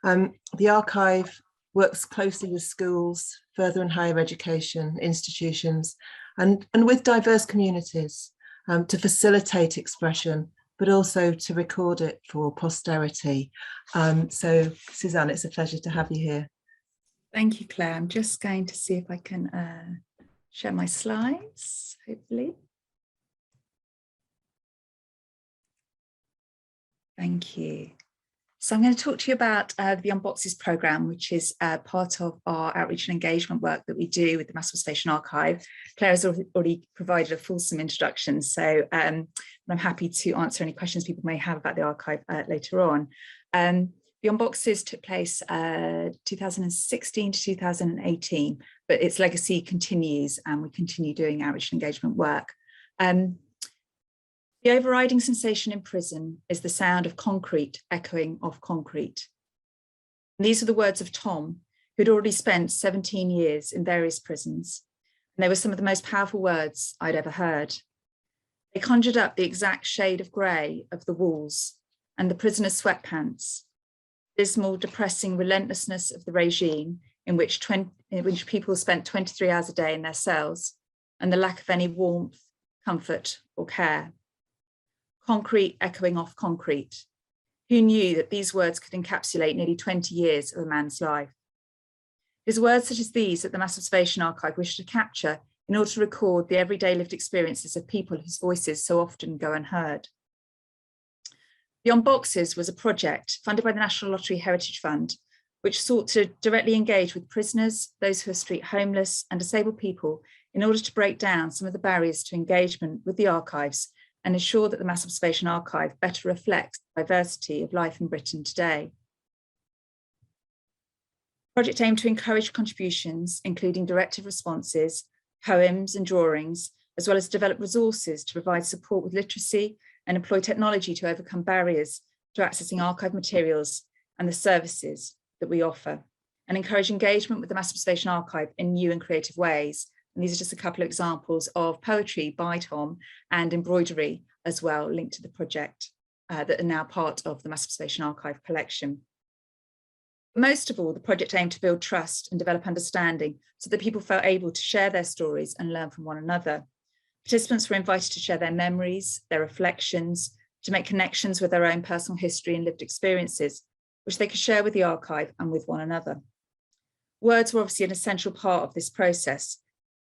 Speaker 2: The archive works closely with schools, further and higher education institutions, and with diverse communities to facilitate expression, but also to record it for posterity. So Suzanne, it's a pleasure to have you here.
Speaker 10: Thank you, Claire. I'm just going to see if I can share my slides, hopefully. Thank you. So I'm going to talk to you about the Beyond Boxes programme, which is part of our outreach and engagement work that we do with the Mass Observation Archive. Claire has already provided a fulsome introduction, so I'm happy to answer any questions people may have about the archive later on. Beyond Boxes took place 2016 to 2018, but its legacy continues and we continue doing outreach and engagement work. The overriding sensation in prison is the sound of concrete echoing off concrete. And these are the words of Tom, who'd already spent 17 years in various prisons. And they were some of the most powerful words I'd ever heard. They conjured up the exact shade of grey of the walls and the prisoner's sweatpants, dismal, depressing relentlessness of the regime in which people spent 23 hours a day in their cells, and the lack of any warmth, comfort, or care. Concrete echoing off concrete. Who knew that these words could encapsulate nearly 20 years of a man's life? It is words such as these that the Mass Observation Archive wished to capture in order to record the everyday lived experiences of people whose voices so often go unheard. Beyond Boxes was a project funded by the National Lottery Heritage Fund, which sought to directly engage with prisoners, those who are street homeless, and disabled people in order to break down some of the barriers to engagement with the archives and ensure that the Mass Observation Archive better reflects the diversity of life in Britain today. The project aimed to encourage contributions, including directive responses, poems and drawings, as well as develop resources to provide support with literacy and employ technology to overcome barriers to accessing archive materials and the services that we offer, and encourage engagement with the Mass Observation Archive in new and creative ways. And these are just a couple of examples of poetry by Tom and embroidery as well, linked to the project that are now part of the Mass Observation Archive collection. Most of all, the project aimed to build trust and develop understanding so that people felt able to share their stories and learn from one another. Participants were invited to share their memories, their reflections, to make connections with their own personal history and lived experiences, which they could share with the archive and with one another. Words were obviously an essential part of this process,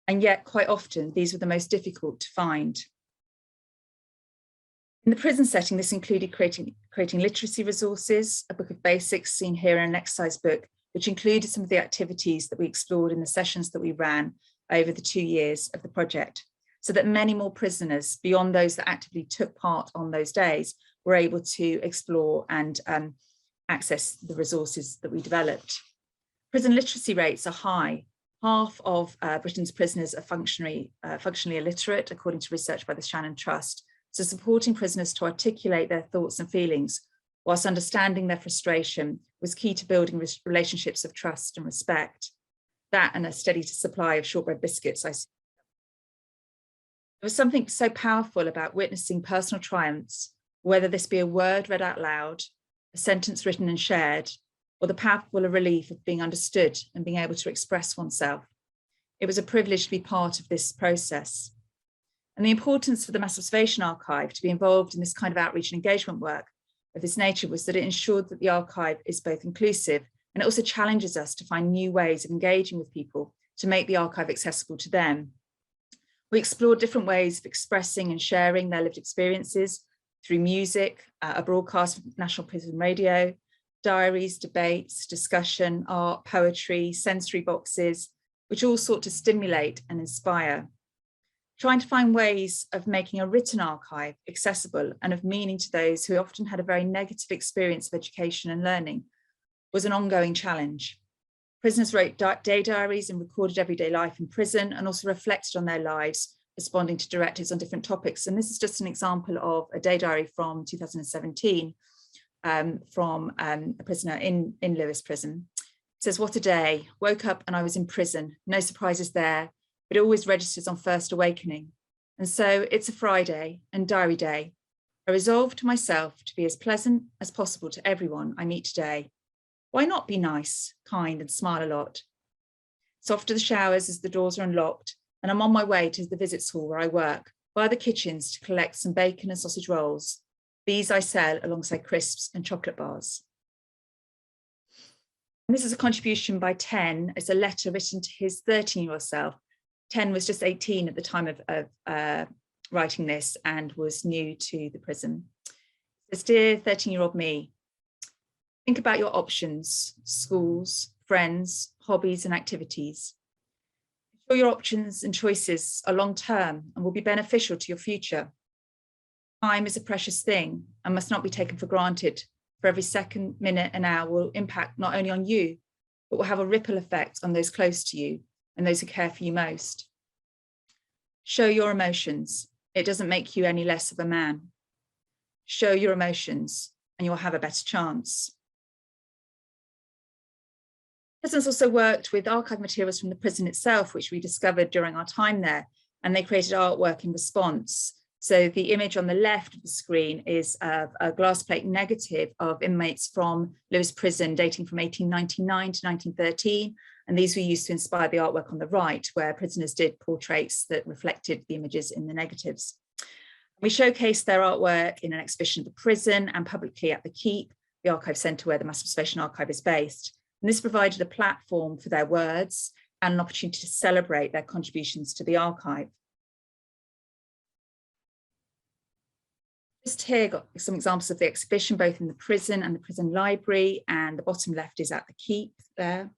Speaker 10: and yet quite often these were the most difficult to find. In the prison setting, this included creating literacy resources, a book of basics seen here in an exercise book, which included some of the activities that we explored in the sessions that we ran over the 2 years of the project, so that many more prisoners, beyond those that actively took part on those days, were able to explore and access the resources that we developed. Prison literacy rates are high. Half of Britain's prisoners are functionally illiterate, according to research by the Shannon Trust. So supporting prisoners to articulate their thoughts and feelings, whilst understanding their frustration, was key to building relationships of trust and respect. That and a steady supply of shortbread biscuits. There was something so powerful about witnessing personal triumphs, whether this be a word read out loud, a sentence written and shared, or the palpable relief of being understood and being able to express oneself. It was a privilege to be part of this process. And the importance for the Mass Observation Archive to be involved in this kind of outreach and engagement work of this nature was that it ensured that the archive is both inclusive, and it also challenges us to find new ways of engaging with people to make the archive accessible to them. We explored different ways of expressing and sharing their lived experiences through music, a broadcast from National Prison Radio, diaries, debates, discussion, art, poetry, sensory boxes, which all sought to stimulate and inspire. Trying to find ways of making a written archive accessible and of meaning to those who often had a very negative experience of education and learning was an ongoing challenge. Prisoners wrote day diaries and recorded everyday life in prison, and also reflected on their lives, responding to directives on different topics. And this is just an example of a day diary from 2017 from a prisoner in Lewes prison. It says, "What a day, woke up and I was in prison, no surprises there, but it always registers on first awakening. And so it's a Friday and diary day. I resolved to myself to be as pleasant as possible to everyone I meet today. Why not be nice, kind, and smile a lot? So off to the showers as the doors are unlocked, and I'm on my way to the visits hall where I work, via the kitchens to collect some bacon and sausage rolls. These I sell alongside crisps and chocolate bars." And this is a contribution by Ten. It's a letter written to his 13-year-old self. Ten was just 18 at the time of writing this and was new to the prison. It says, "Dear 13-year-old me, think about your options, schools, friends, hobbies, and activities. Ensure your options and choices are long-term and will be beneficial to your future. Time is a precious thing and must not be taken for granted, for every second, minute, and hour will impact not only on you, but will have a ripple effect on those close to you and those who care for you most. Show your emotions. It doesn't make you any less of a man. Show your emotions and you'll have a better chance." Prisons also worked with archive materials from the prison itself, which we discovered during our time there, and they created artwork in response. So the image on the left of the screen is a glass plate negative of inmates from Lewes prison dating from 1899 to 1913. And these were used to inspire the artwork on the right, where prisoners did portraits that reflected the images in the negatives. We showcased their artwork in an exhibition at the prison and publicly at the Keep, the archive centre where the Mass Observation Archive is based. And this provided a platform for their words and an opportunity to celebrate their contributions to the archive. Just here got some examples of the exhibition, both in the prison and the prison library, and the bottom left is at the Keep there.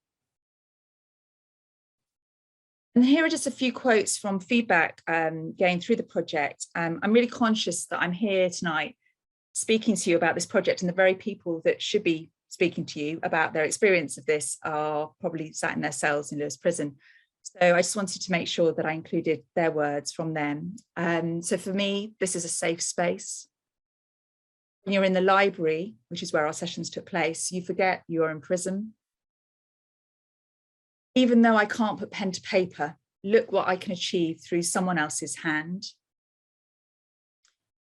Speaker 10: And here are just a few quotes from feedback going through the project. I'm really conscious that I'm here tonight speaking to you about this project, and the very people that should be speaking to you about their experience of this are probably sat in their cells in Lewes prison. So I just wanted to make sure that I included their words from them. So for me, this is a safe space. When you're in the library, which is where our sessions took place, you forget you're in prison. Even though I can't put pen to paper, look what I can achieve through someone else's hand.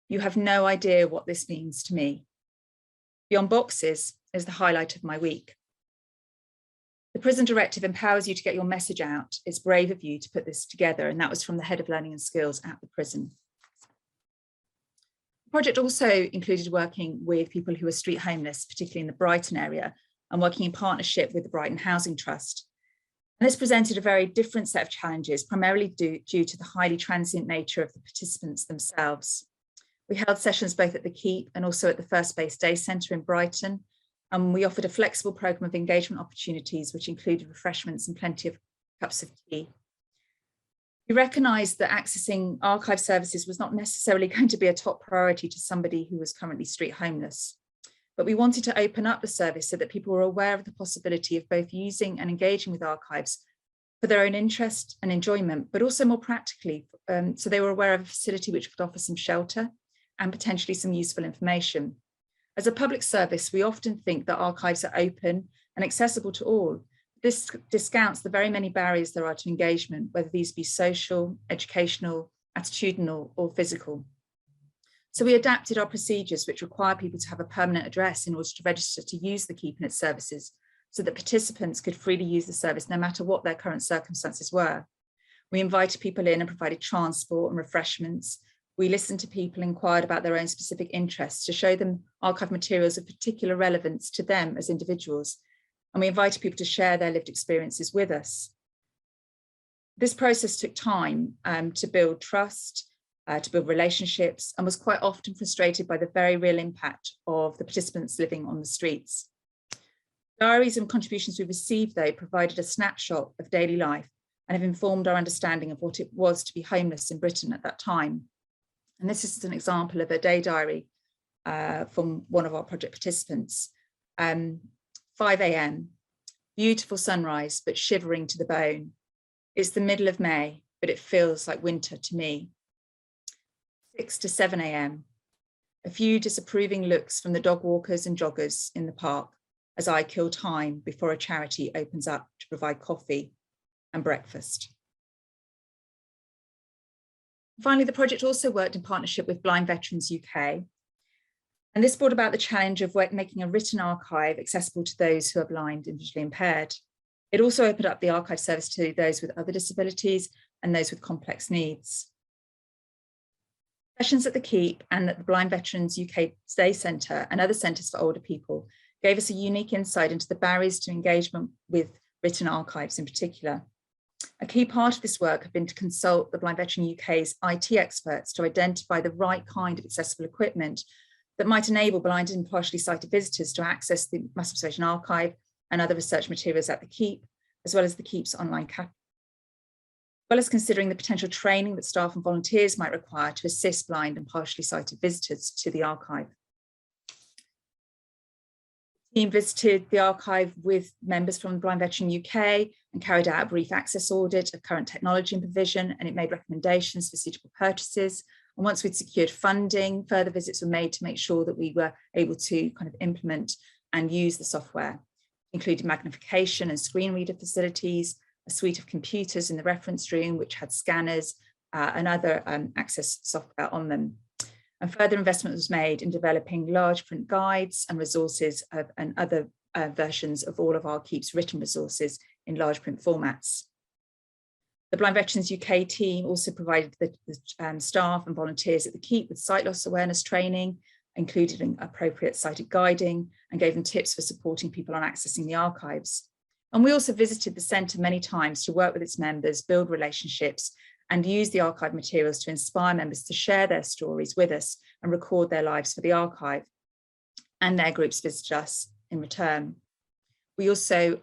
Speaker 10: You have no idea what this means to me. Beyond boxes is the highlight of my week. The prison directive empowers you to get your message out. It's brave of you to put this together, and that was from the head of learning and skills at the prison. The project also included working with people who are street homeless, particularly in the Brighton area, and working in partnership with the Brighton Housing Trust. And this presented a very different set of challenges, primarily due to the highly transient nature of the participants themselves. We held sessions both at the Keep and also at the First Base Day Centre in Brighton, and we offered a flexible programme of engagement opportunities, which included refreshments and plenty of cups of tea. We recognised that accessing archive services was not necessarily going to be a top priority to somebody who was currently street homeless, but we wanted to open up the service so that people were aware of the possibility of both using and engaging with archives for their own interest and enjoyment, but also more practically, so they were aware of a facility which would offer some shelter and potentially some useful information. As a public service, we often think that archives are open and accessible to all. This discounts the very many barriers there are to engagement, whether these be social, educational, attitudinal, or physical. So we adapted our procedures, which require people to have a permanent address in order to register to use the Keep and its services, so that participants could freely use the service no matter what their current circumstances were. We invited people in and provided transport and refreshments. We listened to people, inquired about their own specific interests to show them archive materials of particular relevance to them as individuals. And we invited people to share their lived experiences with us. This process took time to build trust, to build relationships, and was quite often frustrated by the very real impact of the participants living on the streets. Diaries and contributions we received, though, provided a snapshot of daily life and have informed our understanding of what it was to be homeless in Britain at that time. And this is an example of a day diary from one of our project participants. 5 a.m, beautiful sunrise, but shivering to the bone. It's the middle of May, but it feels like winter to me. 6 to 7 a.m, a few disapproving looks from the dog walkers and joggers in the park as I kill time before a charity opens up to provide coffee and breakfast. Finally, the project also worked in partnership with Blind Veterans UK. And this brought about the challenge of making a written archive accessible to those who are blind and visually impaired. It also opened up the archive service to those with other disabilities and those with complex needs. Sessions at the Keep and at the Blind Veterans UK Day Centre and other centres for older people gave us a unique insight into the barriers to engagement with written archives in particular. A key part of this work had been to consult the Blind Veteran UK's IT experts to identify the right kind of accessible equipment that might enable blind and partially sighted visitors to access the Mass Observation Archive and other research materials at the Keep, as well as the Keep's online catalog, as well as considering the potential training that staff and volunteers might require to assist blind and partially sighted visitors to the archive. The team visited the archive with members from Blind Veteran UK and carried out a brief access audit of current technology and provision, and it made recommendations for suitable purchases. And once we'd secured funding, further visits were made to make sure that we were able to kind of implement and use the software, including magnification and screen reader facilities, a suite of computers in the reference room, which had scanners and other access software on them. And further investment was made in developing large print guides and resources and other versions of all of our Keep's written resources in large print formats. The Blind Veterans UK team also provided the staff and volunteers at the Keep with sight loss awareness training, including appropriate sighted guiding, and gave them tips for supporting people on accessing the archives. And we also visited the centre many times to work with its members, build relationships, and use the archive materials to inspire members to share their stories with us and record their lives for the archive. And their groups visited us in return. We also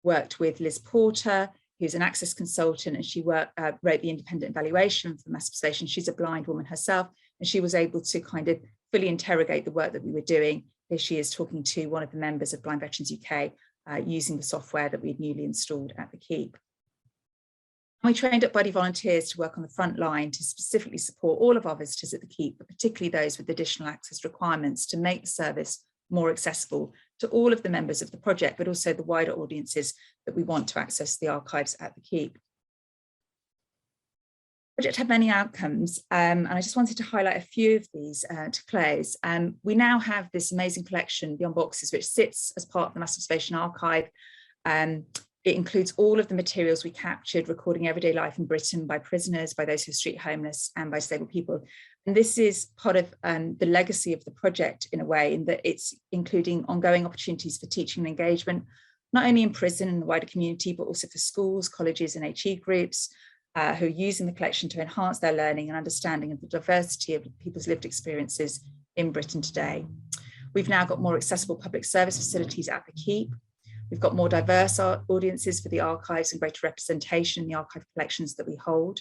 Speaker 10: worked with Liz Porter, who's an access consultant, and she wrote the independent evaluation for Mass Observation. She's a blind woman herself, and she was able to kind of fully interrogate the work that we were doing. Here she is talking to one of the members of Blind Veterans UK using the software that we'd newly installed at the Keep. We trained up buddy volunteers to work on the front line to specifically support all of our visitors at the Keep, but particularly those with additional access requirements, to make the service more accessible to all of the members of the project, but also the wider audiences that we want to access the archives at the Keep. The project had many outcomes, and I just wanted to highlight a few of these to close. We now have this amazing collection, Beyond Boxes, which sits as part of the Mass Observation Archive. It includes all of the materials we captured, recording everyday life in Britain by prisoners, by those who are street homeless, and by disabled people. And this is part of the legacy of the project in a way, in that it's including ongoing opportunities for teaching and engagement, not only in prison and the wider community, but also for schools, colleges and HE groups who are using the collection to enhance their learning and understanding of the diversity of people's lived experiences in Britain today. We've now got more accessible public service facilities at the Keep. We've got more diverse audiences for the archives and greater representation in the archive collections that we hold.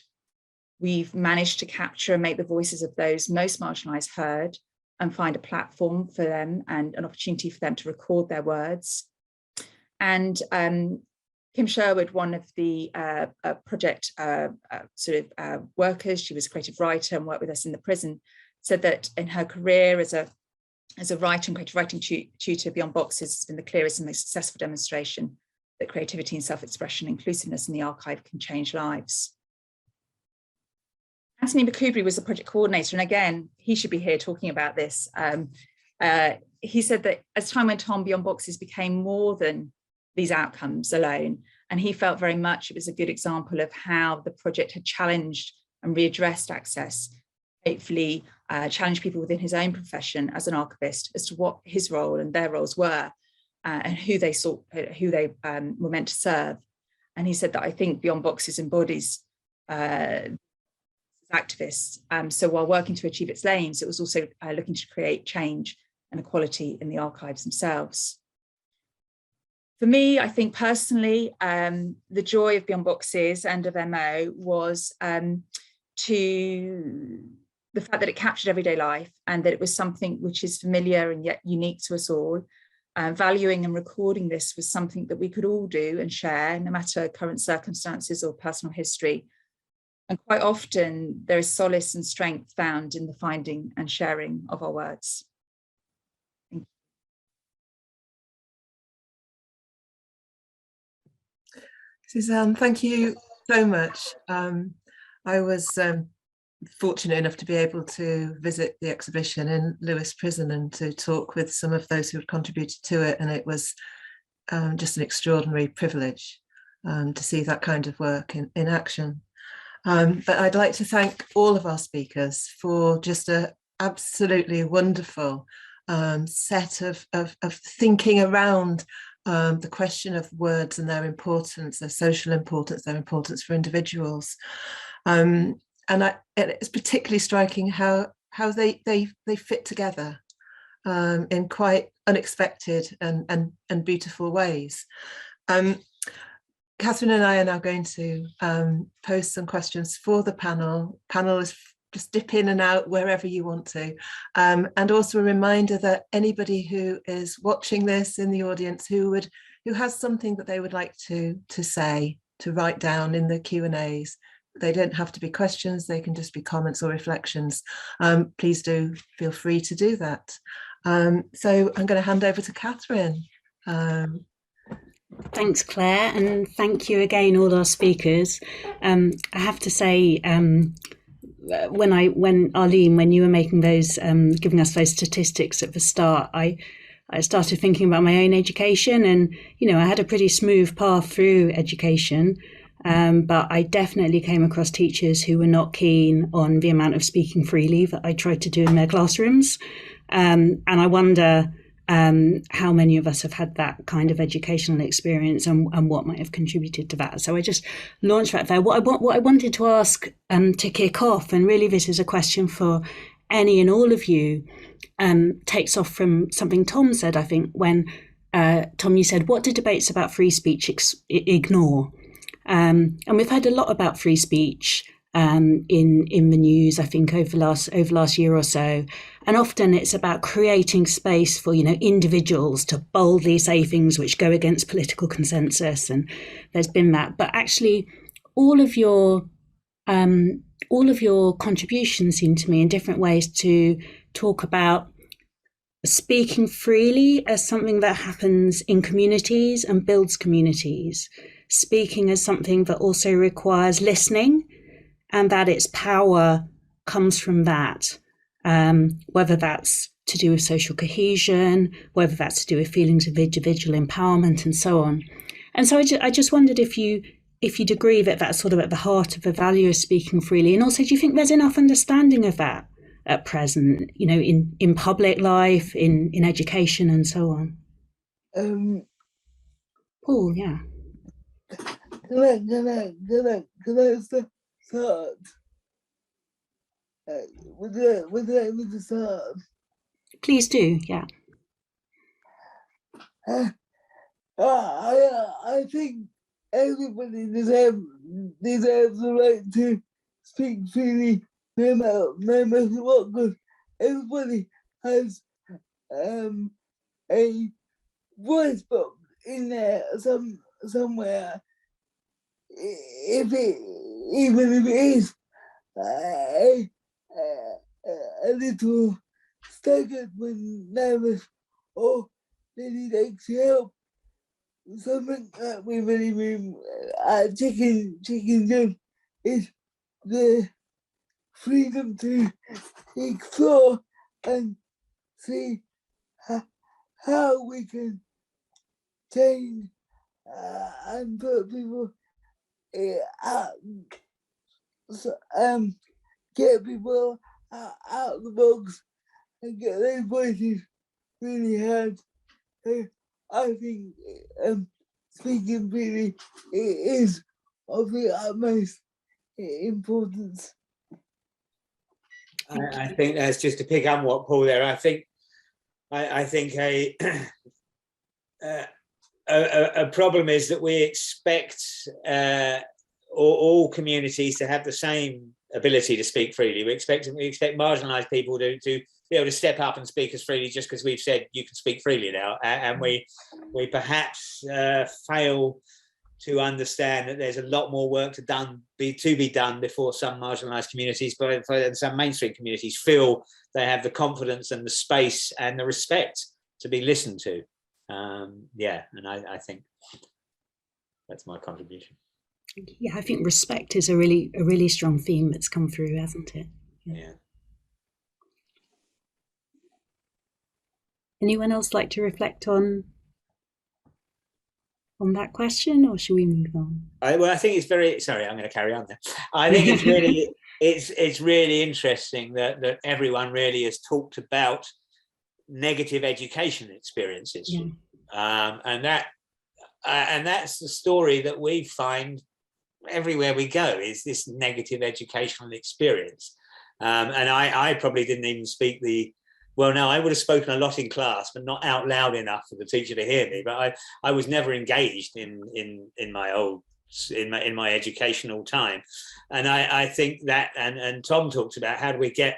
Speaker 10: We've managed to capture and make the voices of those most marginalised heard and find a platform for them and an opportunity for them to record their words. And Kim Sherwood, one of the project workers, she was a creative writer and worked with us in the prison, said that in her career as a writer and creative writing tutor, Beyond Boxes has been the clearest and most successful demonstration that creativity and self-expression, inclusiveness in the archive can change lives. Anthony McCoubry was the project coordinator, and again, he should be here talking about this. He said that as time went on, Beyond Boxes became more than these outcomes alone, and he felt very much it was a good example of how the project had challenged and readdressed access, hopefully challenged people within his own profession as an archivist as to what his role and their roles were, and who they were meant to serve. And he said that I think Beyond Boxes embodies activists. So while working to achieve its aims, it was also looking to create change and equality in the archives themselves. For me, I think personally, the joy of Beyond Boxes and of MO was to the fact that it captured everyday life and that it was something which is familiar and yet unique to us all. Valuing and recording this was something that we could all do and share, no matter current circumstances or personal history. And quite often there is solace and strength found in the finding and sharing of our words.
Speaker 2: Suzanne, thank you so much. I was fortunate enough to be able to visit the exhibition in Lewes Prison and to talk with some of those who had contributed to it, and it was just an extraordinary privilege to see that kind of work in action. But I'd like to thank all of our speakers for just an absolutely wonderful set of thinking around the question of words and their importance, their social importance, their importance for individuals. It's particularly striking how they fit together in quite unexpected and beautiful ways. Catherine and I are now going to post some questions for the panel. Panel is just dip in and out wherever you want to. And also a reminder that anybody who is watching this in the audience who has something that they would like to say, to write down in the Q&As. They don't have to be questions, they can just be comments or reflections. Please do feel free to do that. So I'm going to hand over to Catherine.
Speaker 1: Thanks, Claire, and thank you again, all our speakers. I have to say, when Arlene, when you were making those, giving us those statistics at the start, I started thinking about my own education, and I had a pretty smooth path through education, but I definitely came across teachers who were not keen on the amount of speaking freely that I tried to do in their classrooms, and I wonder how many of us have had that kind of educational experience and what might have contributed to that. So I just launched that there. What I wanted to ask to kick off, and really this is a question for any and all of you, takes off from something Tom said, I think, when Tom, you said, what do debates about free speech ignore? And we've heard a lot about free speech in the news, I think, over last year or so. And often it's about creating space for, individuals to boldly say things which go against political consensus. And there's been that. But actually, all of your contributions seem to me in different ways to talk about speaking freely as something that happens in communities and builds communities, speaking as something that also requires listening, and that its power comes from that, whether that's to do with social cohesion, whether that's to do with feelings of individual empowerment, and so on. And so I just wondered if you'd agree that that's sort of at the heart of the value of speaking freely, and also, do you think there's enough understanding of that at present, in public life, in education, and so on? Paul, yeah.
Speaker 5: Can I start? Would you like me to start?
Speaker 1: Please do, yeah.
Speaker 5: I think everybody deserves the right to speak freely, no matter what, because everybody has a voice box in there somewhere, even if it is a little staggered when nervous or they need extra help. Something that we really mean at Chickenshed is the freedom to explore and see how we can change and put people out, get people out of the box and get their voices really heard. I think speaking freely is of the utmost importance.
Speaker 3: I think that's just to pick up what Paul there. I think a problem is that we expect all communities to have the same ability to speak freely. We expect marginalised people to be able to step up and speak as freely just because we've said you can speak freely now, and we perhaps fail to understand that there's a lot more work to be done before some marginalised communities, but some mainstream communities feel they have the confidence and the space and the respect to be listened to. Yeah, and I think that's my contribution.
Speaker 1: Yeah, I think respect is a really strong theme that's come through, hasn't it?
Speaker 3: Yeah.
Speaker 1: Anyone else like to reflect on that question, or should we move on?
Speaker 3: I think it's very. Sorry, I'm going to carry on there. I think it's really it's really interesting that everyone really has talked about negative education experiences, and that's the story that we find everywhere we go, is this negative educational experience. And I probably didn't even speak I would have spoken a lot in class, but not out loud enough for the teacher to hear me. But I was never engaged in my educational time. And I think that, and Tom talks about how do we get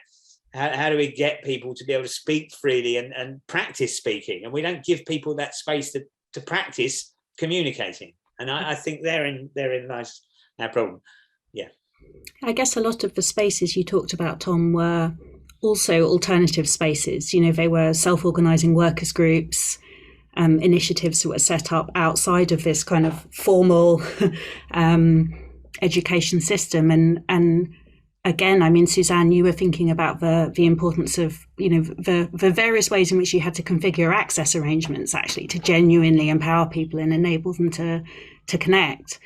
Speaker 3: people to be able to speak freely and practice speaking, and we don't give people that space to practice communicating. And I think therein lies our problem. Yeah.
Speaker 1: I guess a lot of the spaces you talked about, Tom, were also alternative spaces. You know, they were self-organising workers groups, initiatives that were set up outside of this kind of formal education system. And again, I mean, Suzanne, you were thinking about the importance of, you know, the various ways in which you had to configure access arrangements actually to genuinely empower people and enable them to connect.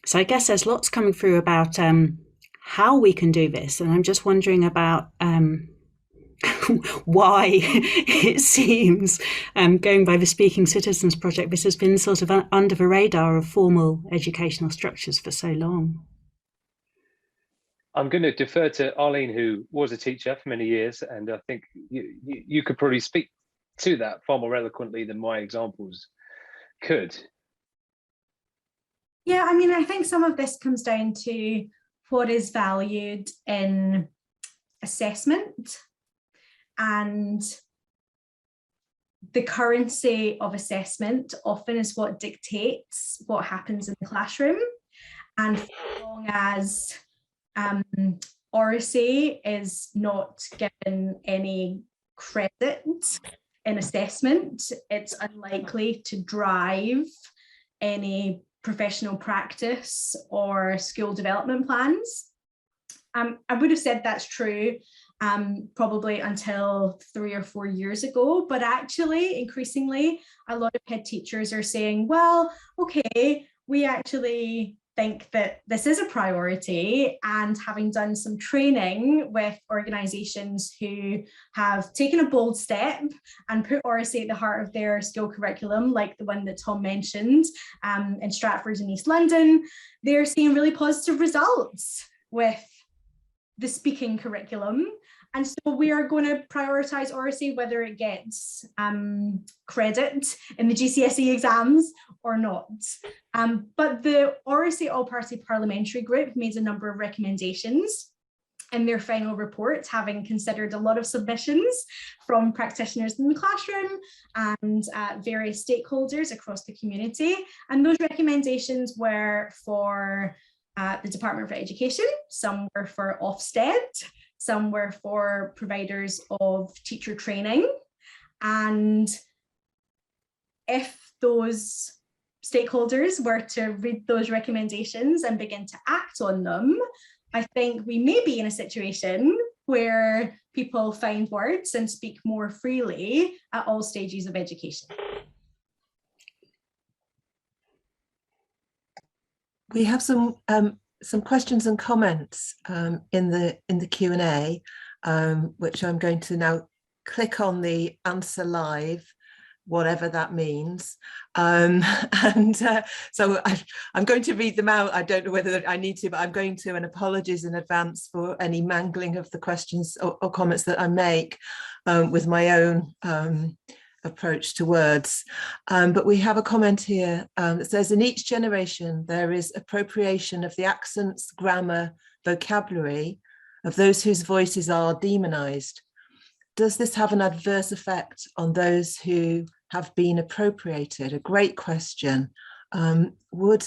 Speaker 1: So I guess there's lots coming through about how we can do this. And I'm just wondering about why it seems, going by the Speaking Citizens project, this has been sort of under the radar of formal educational structures for so long.
Speaker 8: I'm going to defer to Arlene, who was a teacher for many years, and I think you could probably speak to that far more eloquently than my examples could.
Speaker 9: Yeah, I mean, I think some of this comes down to what is valued in assessment, and the currency of assessment often is what dictates what happens in the classroom. And as long as oracy is not given any credit in assessment, it's unlikely to drive any professional practice or school development plans. I would have said that's true probably until 3 or 4 years ago, but actually increasingly a lot of head teachers are saying, well, okay, we actually think that this is a priority, and having done some training with organisations who have taken a bold step and put oracy at the heart of their school curriculum, like the one that Tom mentioned in Stratford in East London, they're seeing really positive results with the speaking curriculum. And so we are going to prioritise oracy whether it gets credit in the GCSE exams or not. But the Oracy All-Party Parliamentary Group made a number of recommendations in their final report, having considered a lot of submissions from practitioners in the classroom and various stakeholders across the community. And those recommendations were for the Department for Education, some were for Ofsted, some were for providers of teacher training. And if those stakeholders were to read those recommendations and begin to act on them, I think we may be in a situation where people find words and speak more freely at all stages of education.
Speaker 2: We have some questions and comments in the Q&A, which I'm going to now click on the answer live, whatever that means. So I'm going to read them out. I don't know whether I need to, but I'm going to, and apologies in advance for any mangling of the questions or comments that I make with my own approach to words. But we have a comment here that says, in each generation, there is appropriation of the accents, grammar, vocabulary of those whose voices are demonized. Does this have an adverse effect on those who have been appropriated? A great question. Would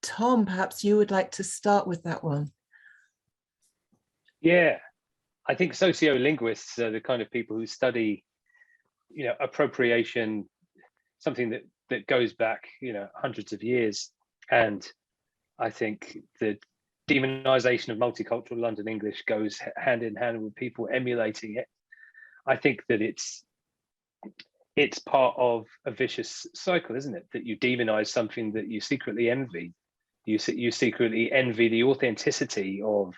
Speaker 2: Tom, perhaps you would like to start with that one?
Speaker 8: Yeah, I think sociolinguists are the kind of people who study, appropriation, something that goes back, hundreds of years. And I think the demonization of multicultural London English goes hand in hand with people emulating it. I think that it's part of a vicious cycle, isn't it? That you demonize something that you secretly envy. You secretly envy the authenticity of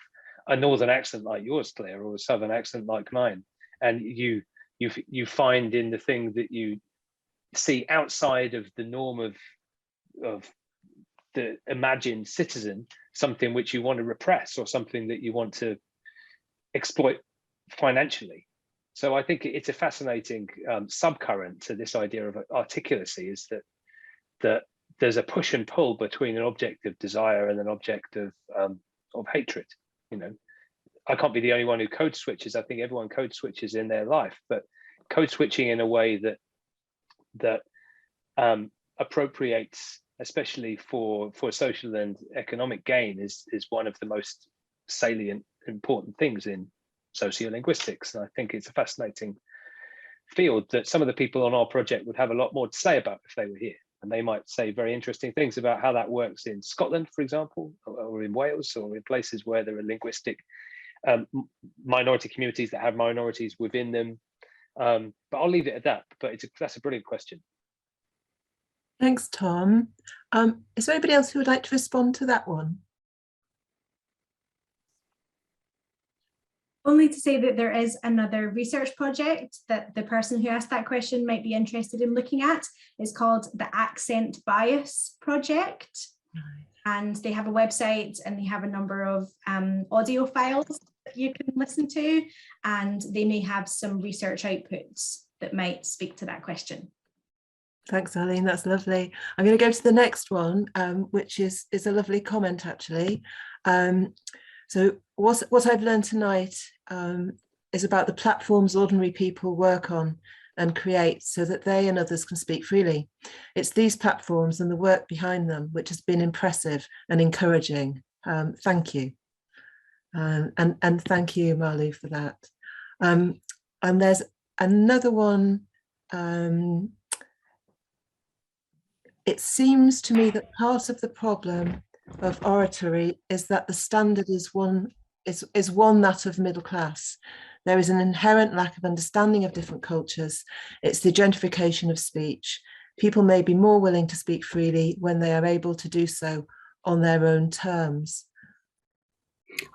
Speaker 8: a northern accent like yours, Claire, or a southern accent like mine, and you find in the thing that you see outside of the norm of the imagined citizen something which you want to repress or something that you want to exploit financially. So I think it's a fascinating subcurrent to this idea of articulacy, is that there's a push and pull between an object of desire and an object of hatred. I can't be the only one who code switches. I think everyone code switches in their life, but code switching in a way that appropriates, especially for social and economic gain, is one of the most salient, important things in sociolinguistics. And I think it's a fascinating field that some of the people on our project would have a lot more to say about if they were here. And they might say very interesting things about how that works in Scotland, for example, or in Wales, or in places where there are linguistic minority communities that have minorities within them. But I'll leave it at that. But that's a brilliant question.
Speaker 2: Thanks, Tom. Is there anybody else who would like to respond to that one?
Speaker 9: Only to say that there is another research project that the person who asked that question might be interested in looking at. It's called the Accent Bias Project. And they have a website and they have a number of audio files that you can listen to, and they may have some research outputs that might speak to that question.
Speaker 2: Thanks, Arlene, that's lovely. I'm going to go to the next one, which is a lovely comment, actually. So what I've learned tonight is about the platforms ordinary people work on and create so that they and others can speak freely. It's these platforms and the work behind them which has been impressive and encouraging. Thank you. And thank you, Marlou, for that. And there's another one. It seems to me that part of the problem of oratory is that the standard is one that of middle class. There is an inherent lack of understanding of different cultures. It's the gentrification of speech. People may be more willing to speak freely when they are able to do so on their own terms.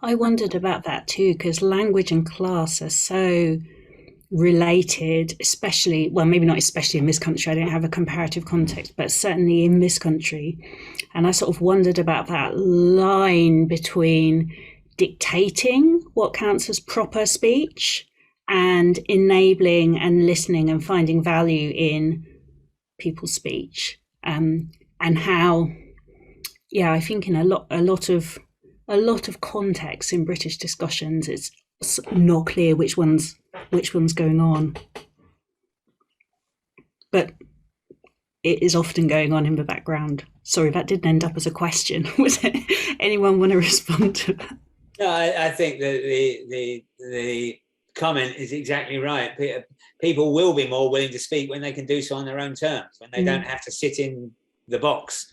Speaker 1: I wondered about that too, because language and class are so related, especially, well, maybe not especially in this country, I don't have a comparative context, but certainly in this country. And I sort of wondered about that line between dictating what counts as proper speech and enabling and listening and finding value in people's speech. And how, yeah, I think in a lot of contexts in British discussions, it's not clear which one's going on, but it is often going on in the background. Sorry, that didn't end up as a question. Was it? Anyone want to respond to that?
Speaker 3: No, I think that the comment is exactly right. People will be more willing to speak when they can do so on their own terms, when they don't have to sit in the box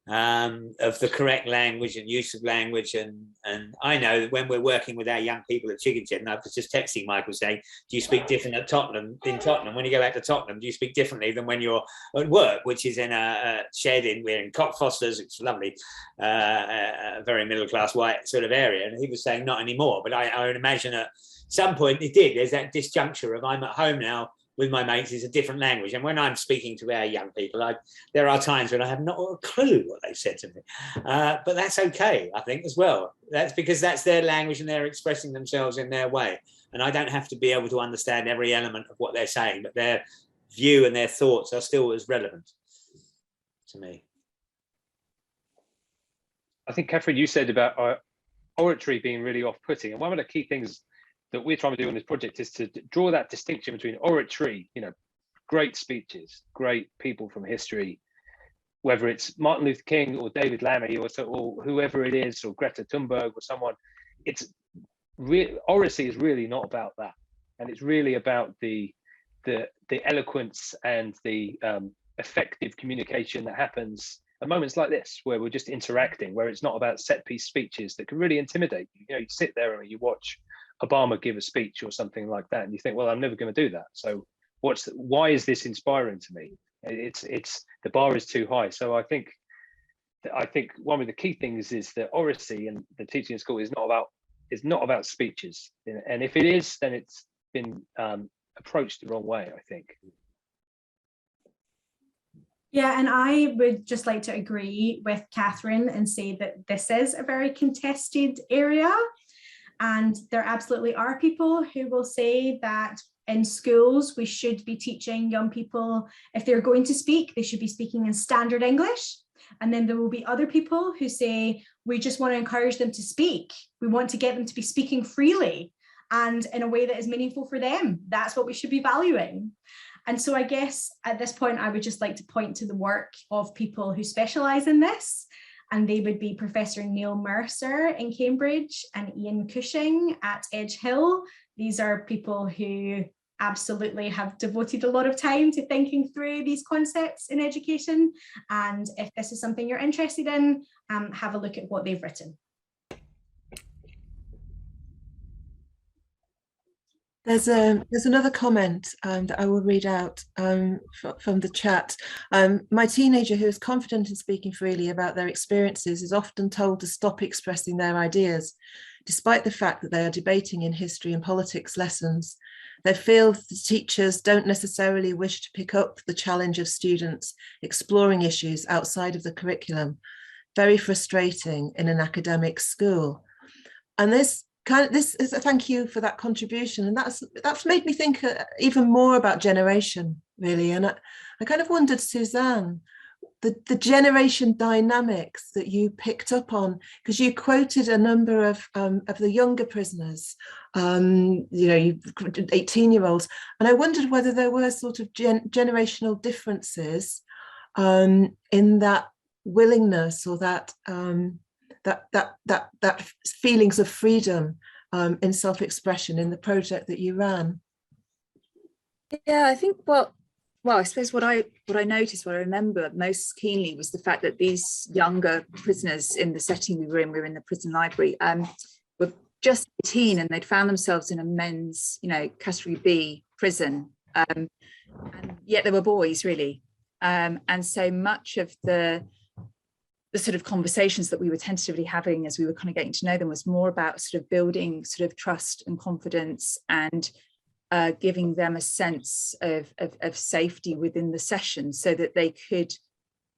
Speaker 3: of the correct language and use of language. And I know that when we're working with our young people at Chickenshed, and I was just texting Michael saying, do you speak different at Tottenham? In Tottenham, when you go back to Tottenham, do you speak differently than when you're at work, which is in a shed we're in Cockfosters, it's lovely, a very middle class white sort of area. And he was saying not anymore, but I would imagine at some point it did. There's that disjuncture of I'm at home now with my mates is a different language. And when I'm speaking to our young people, there are times when I have not a clue what they've said to me. But that's okay, I think, as well. That's because that's their language and they're expressing themselves in their way. And I don't have to be able to understand every element of what they're saying, but their view and their thoughts are still as relevant to me.
Speaker 8: I think, Catherine, you said about oratory being really off-putting. And one of the key things that we're trying to do in this project is to draw that distinction between oratory, great speeches, great people from history, whether it's Martin Luther King or David Lammy or whoever it is, or Greta Thunberg or someone. Oracy is really not about that, and it's really about the eloquence and the effective communication that happens at moments like this, where we're just interacting, where it's not about set piece speeches that can really intimidate you. You sit there and you watch Obama give a speech or something like that, and you think, well, I'm never going to do that. So why is this inspiring to me? It's the bar is too high. So I think one of the key things is that oracy and the teaching in school is not about speeches. And if it is, then it's been approached the wrong way, I think.
Speaker 9: Yeah, and I would just like to agree with Catherine and say that this is a very contested area. And there absolutely are people who will say that in schools, we should be teaching young people, if they're going to speak, they should be speaking in standard English. And then there will be other people who say, we just want to encourage them to speak. We want to get them to be speaking freely and in a way that is meaningful for them. That's what we should be valuing. And so I guess at this point, I would just like to point to the work of people who specialize in this. And they would be Professor Neil Mercer in Cambridge and Ian Cushing at Edge Hill. These are people who absolutely have devoted a lot of time to thinking through these concepts in education. And if this is something you're interested in, have a look at what they've written.
Speaker 2: There's another comment that I will read out from the chat. My teenager who is confident in speaking freely about their experiences is often told to stop expressing their ideas, despite the fact that they are debating in history and politics lessons. They feel the teachers don't necessarily wish to pick up the challenge of students exploring issues outside of the curriculum. Very frustrating in an academic school. And this is a thank you for that contribution, and that's made me think even more about generation, really. And I kind of wondered, Suzanne, the generation dynamics that you picked up on, because you quoted a number of the younger prisoners, 18-year-olds, and I wondered whether there were sort of generational differences in that willingness or that feelings of freedom in self-expression in the project that you ran.
Speaker 10: Yeah, I think I suppose what I noticed, what I remember most keenly was the fact that these younger prisoners in the setting we were in the prison library, were just 18 and they'd found themselves in a men's, category B prison, and yet they were boys really, and so much of the sort of conversations that we were tentatively having as we were kind of getting to know them was more about sort of building sort of trust and confidence and giving them a sense of safety within the session so that they could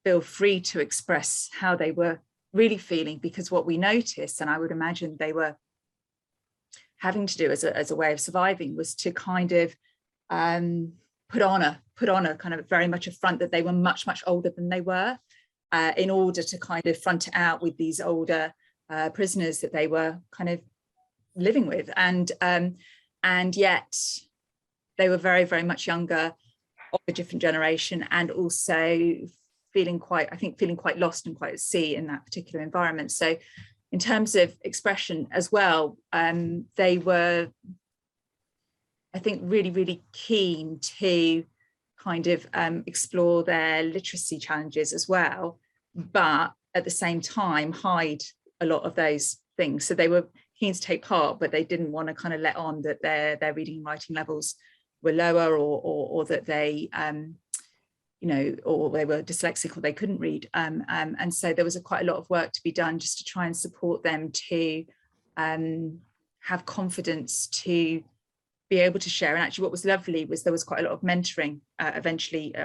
Speaker 10: feel free to express how they were really feeling, because what we noticed, and I would imagine they were having to do as a way of surviving, was to kind of put on a kind of very much a front that they were much older than they were, in order to kind of front it out with these older prisoners that they were kind of living with, and yet they were very much younger, of a different generation, and also feeling quite lost and quite at sea in that particular environment. So in terms of expression as well, they were, I think, really keen to kind of explore their literacy challenges as well, but at the same time hide a lot of those things. So they were keen to take part, but they didn't want to kind of let on that their reading and writing levels were lower, or that they or they were dyslexic, or they couldn't read, and so there was quite a lot of work to be done just to try and support them to have confidence to be able to share. And actually what was lovely was there was quite a lot of mentoring eventually,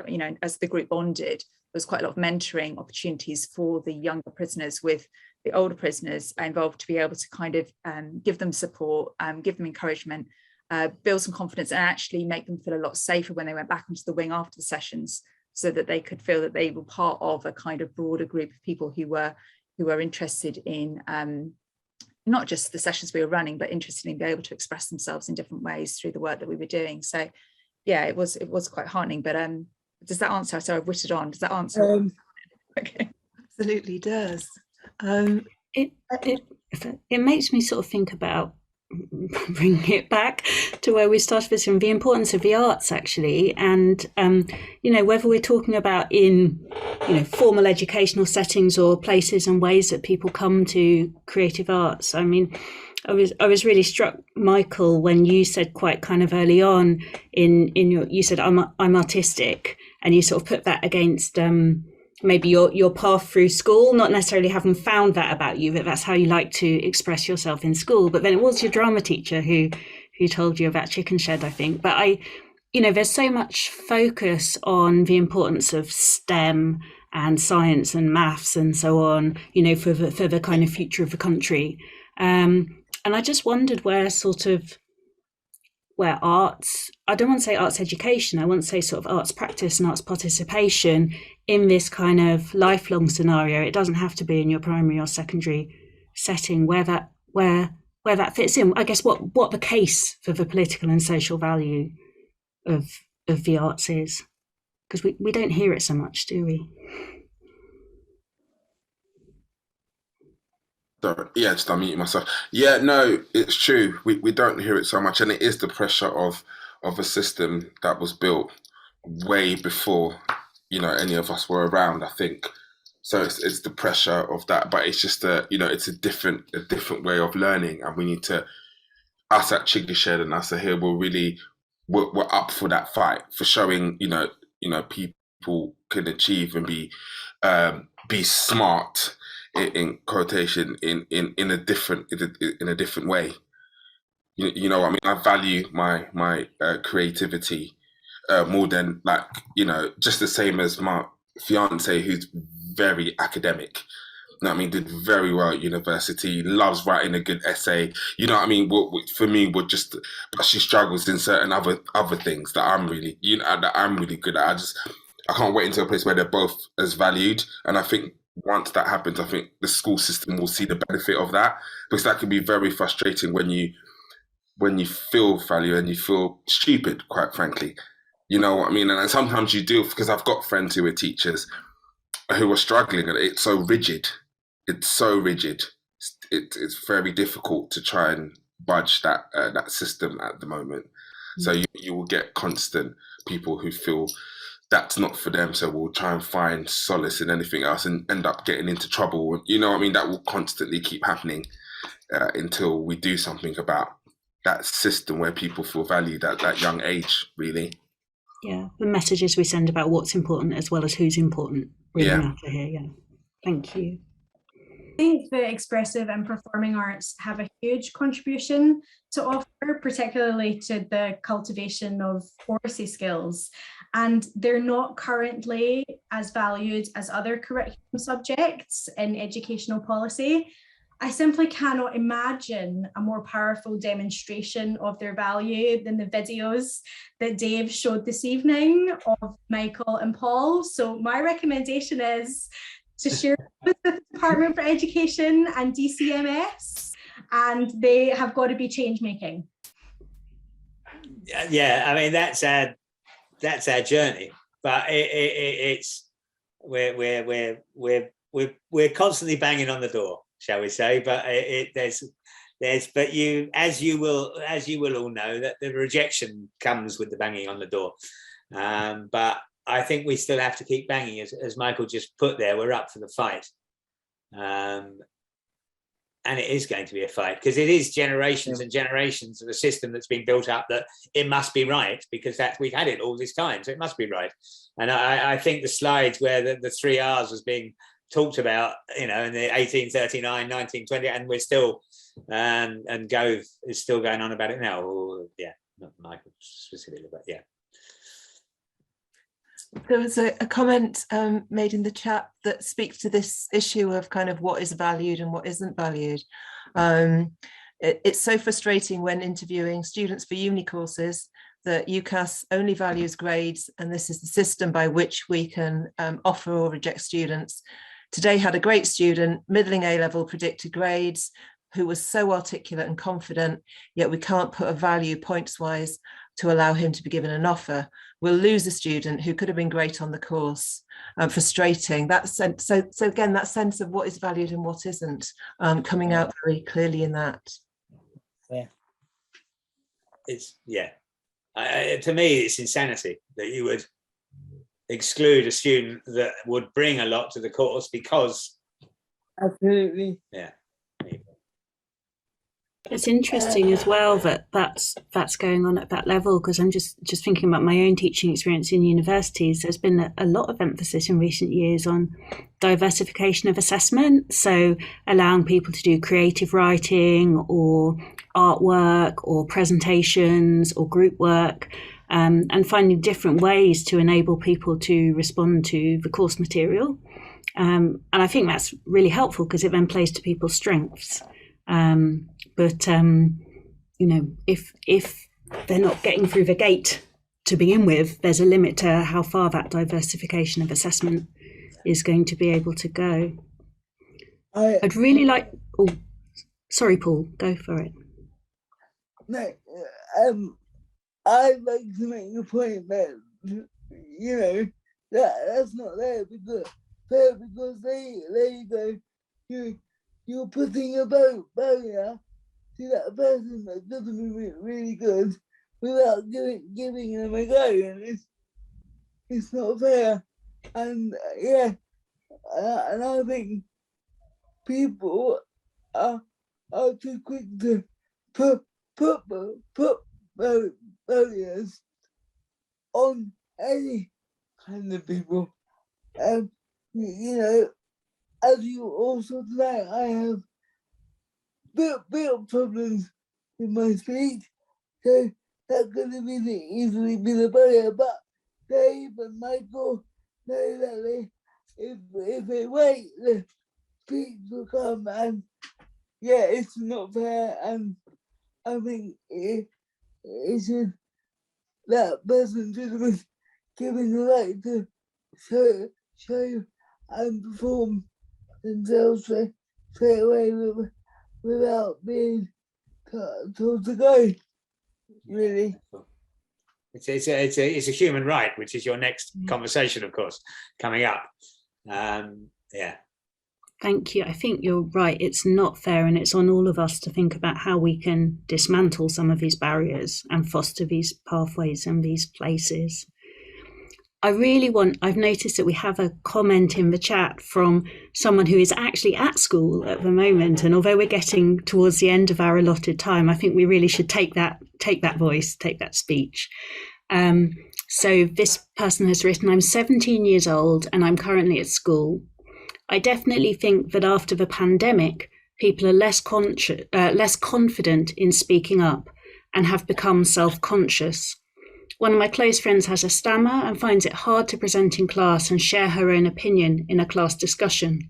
Speaker 10: as the group bonded, there was quite a lot of mentoring opportunities for the younger prisoners with the older prisoners involved, to be able to kind of give them support, give them encouragement, build some confidence, and actually make them feel a lot safer when they went back onto the wing after the sessions, so that they could feel that they were part of a kind of broader group of people who were interested in not just the sessions we were running, but interested in being able to express themselves in different ways through the work that we were doing. So yeah, it was quite heartening. But does that answer? So I've whittled on. Does that answer?
Speaker 2: Okay, absolutely does.
Speaker 1: It makes me sort of think about bringing it back to where we started with the importance of the arts, actually, and whether we're talking about in formal educational settings or places and ways that people come to creative arts. I mean, I was really struck, Michael, when you said quite kind of early on you said I'm artistic, and you sort of put that against maybe your path through school, not necessarily having found that about you, but that's how you like to express yourself in school. But then it was your drama teacher who told you about Chickenshed, I think. But there's so much focus on the importance of STEM and science and maths and so on, for the kind of future of the country. And I just wondered where arts, I don't want to say arts education, I want to say sort of arts practice and arts participation in this kind of lifelong scenario. It doesn't have to be in your primary or secondary setting, where that fits in. I guess what the case for the political and social value of the arts is, because we don't hear it so much, do we?
Speaker 4: Sorry, yeah, just unmuting myself. Yeah, no, it's true. We don't hear it so much, and it is the pressure of a system that was built way before any of us were around, I think. So it's the pressure of that, but it's just it's a different way of learning, and we need to, us at Chickenshed and us here, we're up for that fight, for showing people can achieve and be smart, in quotation, in a different way. I value my creativity more than just the same as my fiance, who's very academic. Did very well at university, loves writing a good essay. For me, but she struggles in certain other things that I'm really good at. I can't wait into a place where they're both as valued. And I think once that happens, I think the school system will see the benefit of that, because that can be very frustrating when you feel value and you feel stupid, quite frankly. You know what I mean? And sometimes you do, because I've got friends who are teachers who are struggling, and it's so rigid. It's so rigid. It's very difficult to try and budge that system at the moment. So you will get constant people who feel that's not for them, so we'll try and find solace in anything else and end up getting into trouble. That will constantly keep happening until we do something about that system where people feel valued at that young age, really.
Speaker 1: Yeah, the messages we send about what's important as well as who's important really matter here. Yeah, thank you.
Speaker 9: I think the expressive and performing arts have a huge contribution to offer, particularly to the cultivation of oracy skills, and they're not currently as valued as other curriculum subjects in educational policy. I simply cannot imagine a more powerful demonstration of their value than the videos that Dave showed this evening of Michael and Paul. So my recommendation is to share with the Department for Education and DCMS, and they have got to be change making.
Speaker 3: Yeah, that's our journey, but we're constantly banging on the door, shall we say? But but as you will all know, that the rejection comes with the banging on the door. But I think we still have to keep banging, as Michael just put there. We're up for the fight. And it is going to be a fight, because it is generations and generations of a system that's been built up that it must be right, because we've had it all this time, so it must be right. And I think the slides where the 3 R's was being talked about, in the 1839, 1920, and we're still, and Gove is still going on about it now. Yeah, not Michael specifically, but yeah.
Speaker 2: There was a comment made in the chat that speaks to this issue of kind of what is valued and what isn't valued. It's so frustrating when interviewing students for uni courses that UCAS only values grades, and this is the system by which we can offer or reject students. Today had a great student, middling A-level predicted grades, who was so articulate and confident, yet we can't put a value points-wise to allow him to be given an offer. We'll lose a student who could have been great on the course. Frustrating. That sense, so again, that sense of what is valued and what isn't, coming out very clearly in that.
Speaker 3: Yeah. To me, it's insanity that you would exclude a student that would bring a lot to the course because.
Speaker 5: Absolutely.
Speaker 3: Yeah.
Speaker 1: It's interesting as well that that's going on at that level, because I'm just thinking about my own teaching experience in universities. There's been a lot of emphasis in recent years on diversification of assessment, so allowing people to do creative writing or artwork or presentations or group work, and finding different ways to enable people to respond to the course material. And I think that's really helpful because it then plays to people's strengths. But if they're not getting through the gate to begin with, there's a limit to how far that diversification of assessment is going to be able to go. I'd really like. Oh, sorry, Paul. Go for it.
Speaker 5: No, I'd like to make the point that that's not there because there you go. You're putting a barrier to that person that doesn't be really good without giving them a go, and it's not fair. And and I think people are too quick to put barriers on any kind of people. As you also tonight, I have built problems with my speech, so that could have easily been a barrier. But Dave and Michael know that if they wait, the speech will come, and it's not fair. And I think it should, that person should be given the right to show and perform themselves straight away without being told to go. Really,
Speaker 3: it's a human right, which is your next conversation, of course, coming up.
Speaker 1: Thank you. I think you're right. It's not fair, and it's on all of us to think about how we can dismantle some of these barriers and foster these pathways and these places. I've noticed that we have a comment in the chat from someone who is actually at school at the moment. And although we're getting towards the end of our allotted time, I think we really should take that voice, take that speech. So this person has written, I'm 17 years old and I'm currently at school. I definitely think that after the pandemic, people are less confident in speaking up and have become self-conscious. One of my close friends has a stammer and finds it hard to present in class and share her own opinion in a class discussion.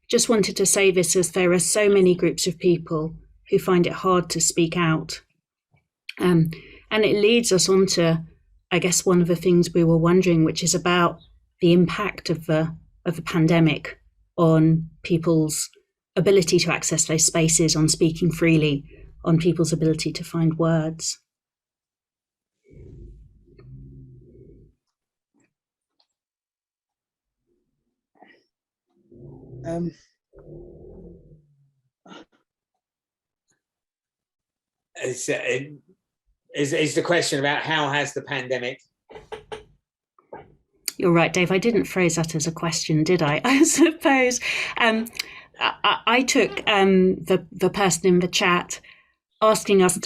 Speaker 1: Just wanted to say this as there are so many groups of people who find it hard to speak out. And it leads us on to, I guess, one of the things we were wondering, which is about the impact of the pandemic on people's ability to access those spaces, on speaking freely, on people's ability to find words.
Speaker 3: Is the question about how has the pandemic
Speaker 1: You're right, Dave. I didn't phrase that as a question, did I? I suppose I took the person in the chat asking us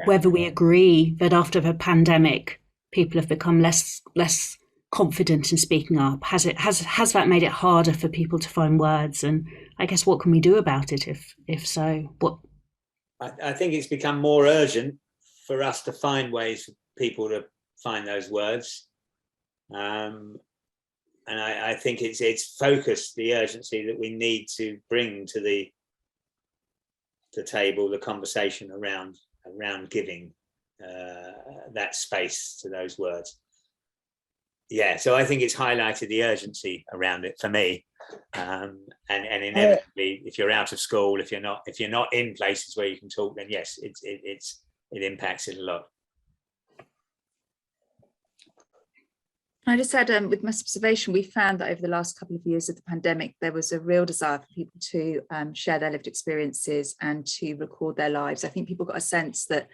Speaker 1: whether we agree that after the pandemic, people have become less confident in speaking up. Has that made it harder for people to find words? And I guess what can we do about it if so? What?
Speaker 3: I think it's become more urgent for us to find ways for people to find those words. And I think it's focused the urgency that we need to bring to the table, the conversation around giving that space to those words. Yeah, so I think it's highlighted the urgency around it for me, and inevitably, if you're out of school, if you're not in places where you can talk, then yes, it impacts it a lot.
Speaker 10: I just said, with my observation, we found that over the last couple of years of the pandemic, there was a real desire for people to share their lived experiences and to record their lives. I think people got a sense that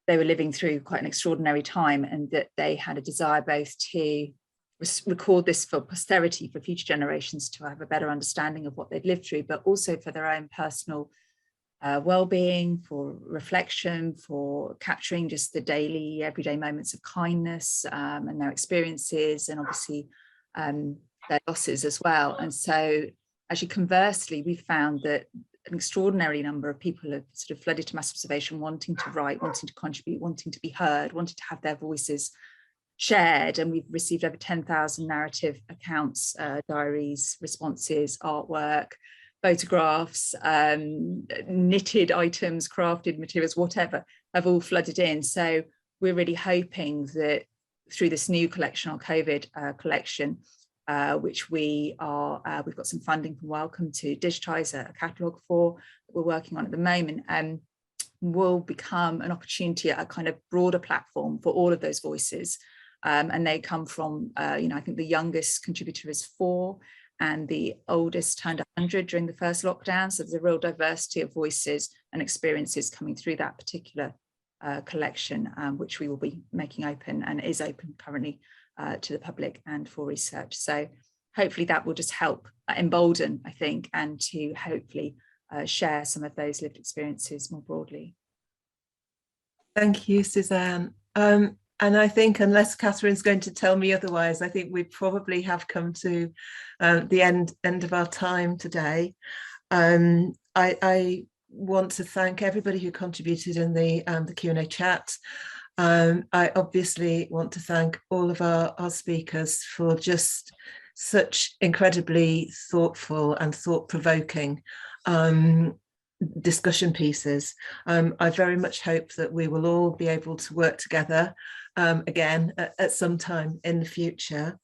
Speaker 10: they were living through quite an extraordinary time, and that they had a desire both to record this for posterity, for future generations to have a better understanding of what they'd lived through, but also for their own personal well-being, for reflection, for capturing just the daily, everyday moments of kindness and their experiences, and obviously their losses as well. And so actually conversely, we found that an extraordinary number of people have sort of flooded to mass observation, wanting to write, wanting to contribute, wanting to be heard, wanting to have their voices shared. And we've received over 10,000 narrative accounts, diaries, responses, artwork, photographs, knitted items, crafted materials, whatever, have all flooded in. So we're really hoping that through this new collection, our COVID collection, which we've got some funding from Wellcome to digitise a catalogue for, that we're working on at the moment, will become an opportunity, a kind of broader platform for all of those voices. And they come from, I think the youngest contributor is 4, and the oldest turned 100 during the first lockdown. So there's a real diversity of voices and experiences coming through that particular collection, which we will be making open, and is open currently to the public and for research. So hopefully that will just help embolden, I think, and to hopefully share some of those lived experiences more broadly.
Speaker 2: Thank you, Suzanne. And I think, unless Catherine's going to tell me otherwise, I think we probably have come to the end of our time today. I want to thank everybody who contributed in the Q&A chat. I obviously want to thank all of our speakers for just such incredibly thoughtful and thought-provoking discussion pieces. I very much hope that we will all be able to work together again at some time in the future.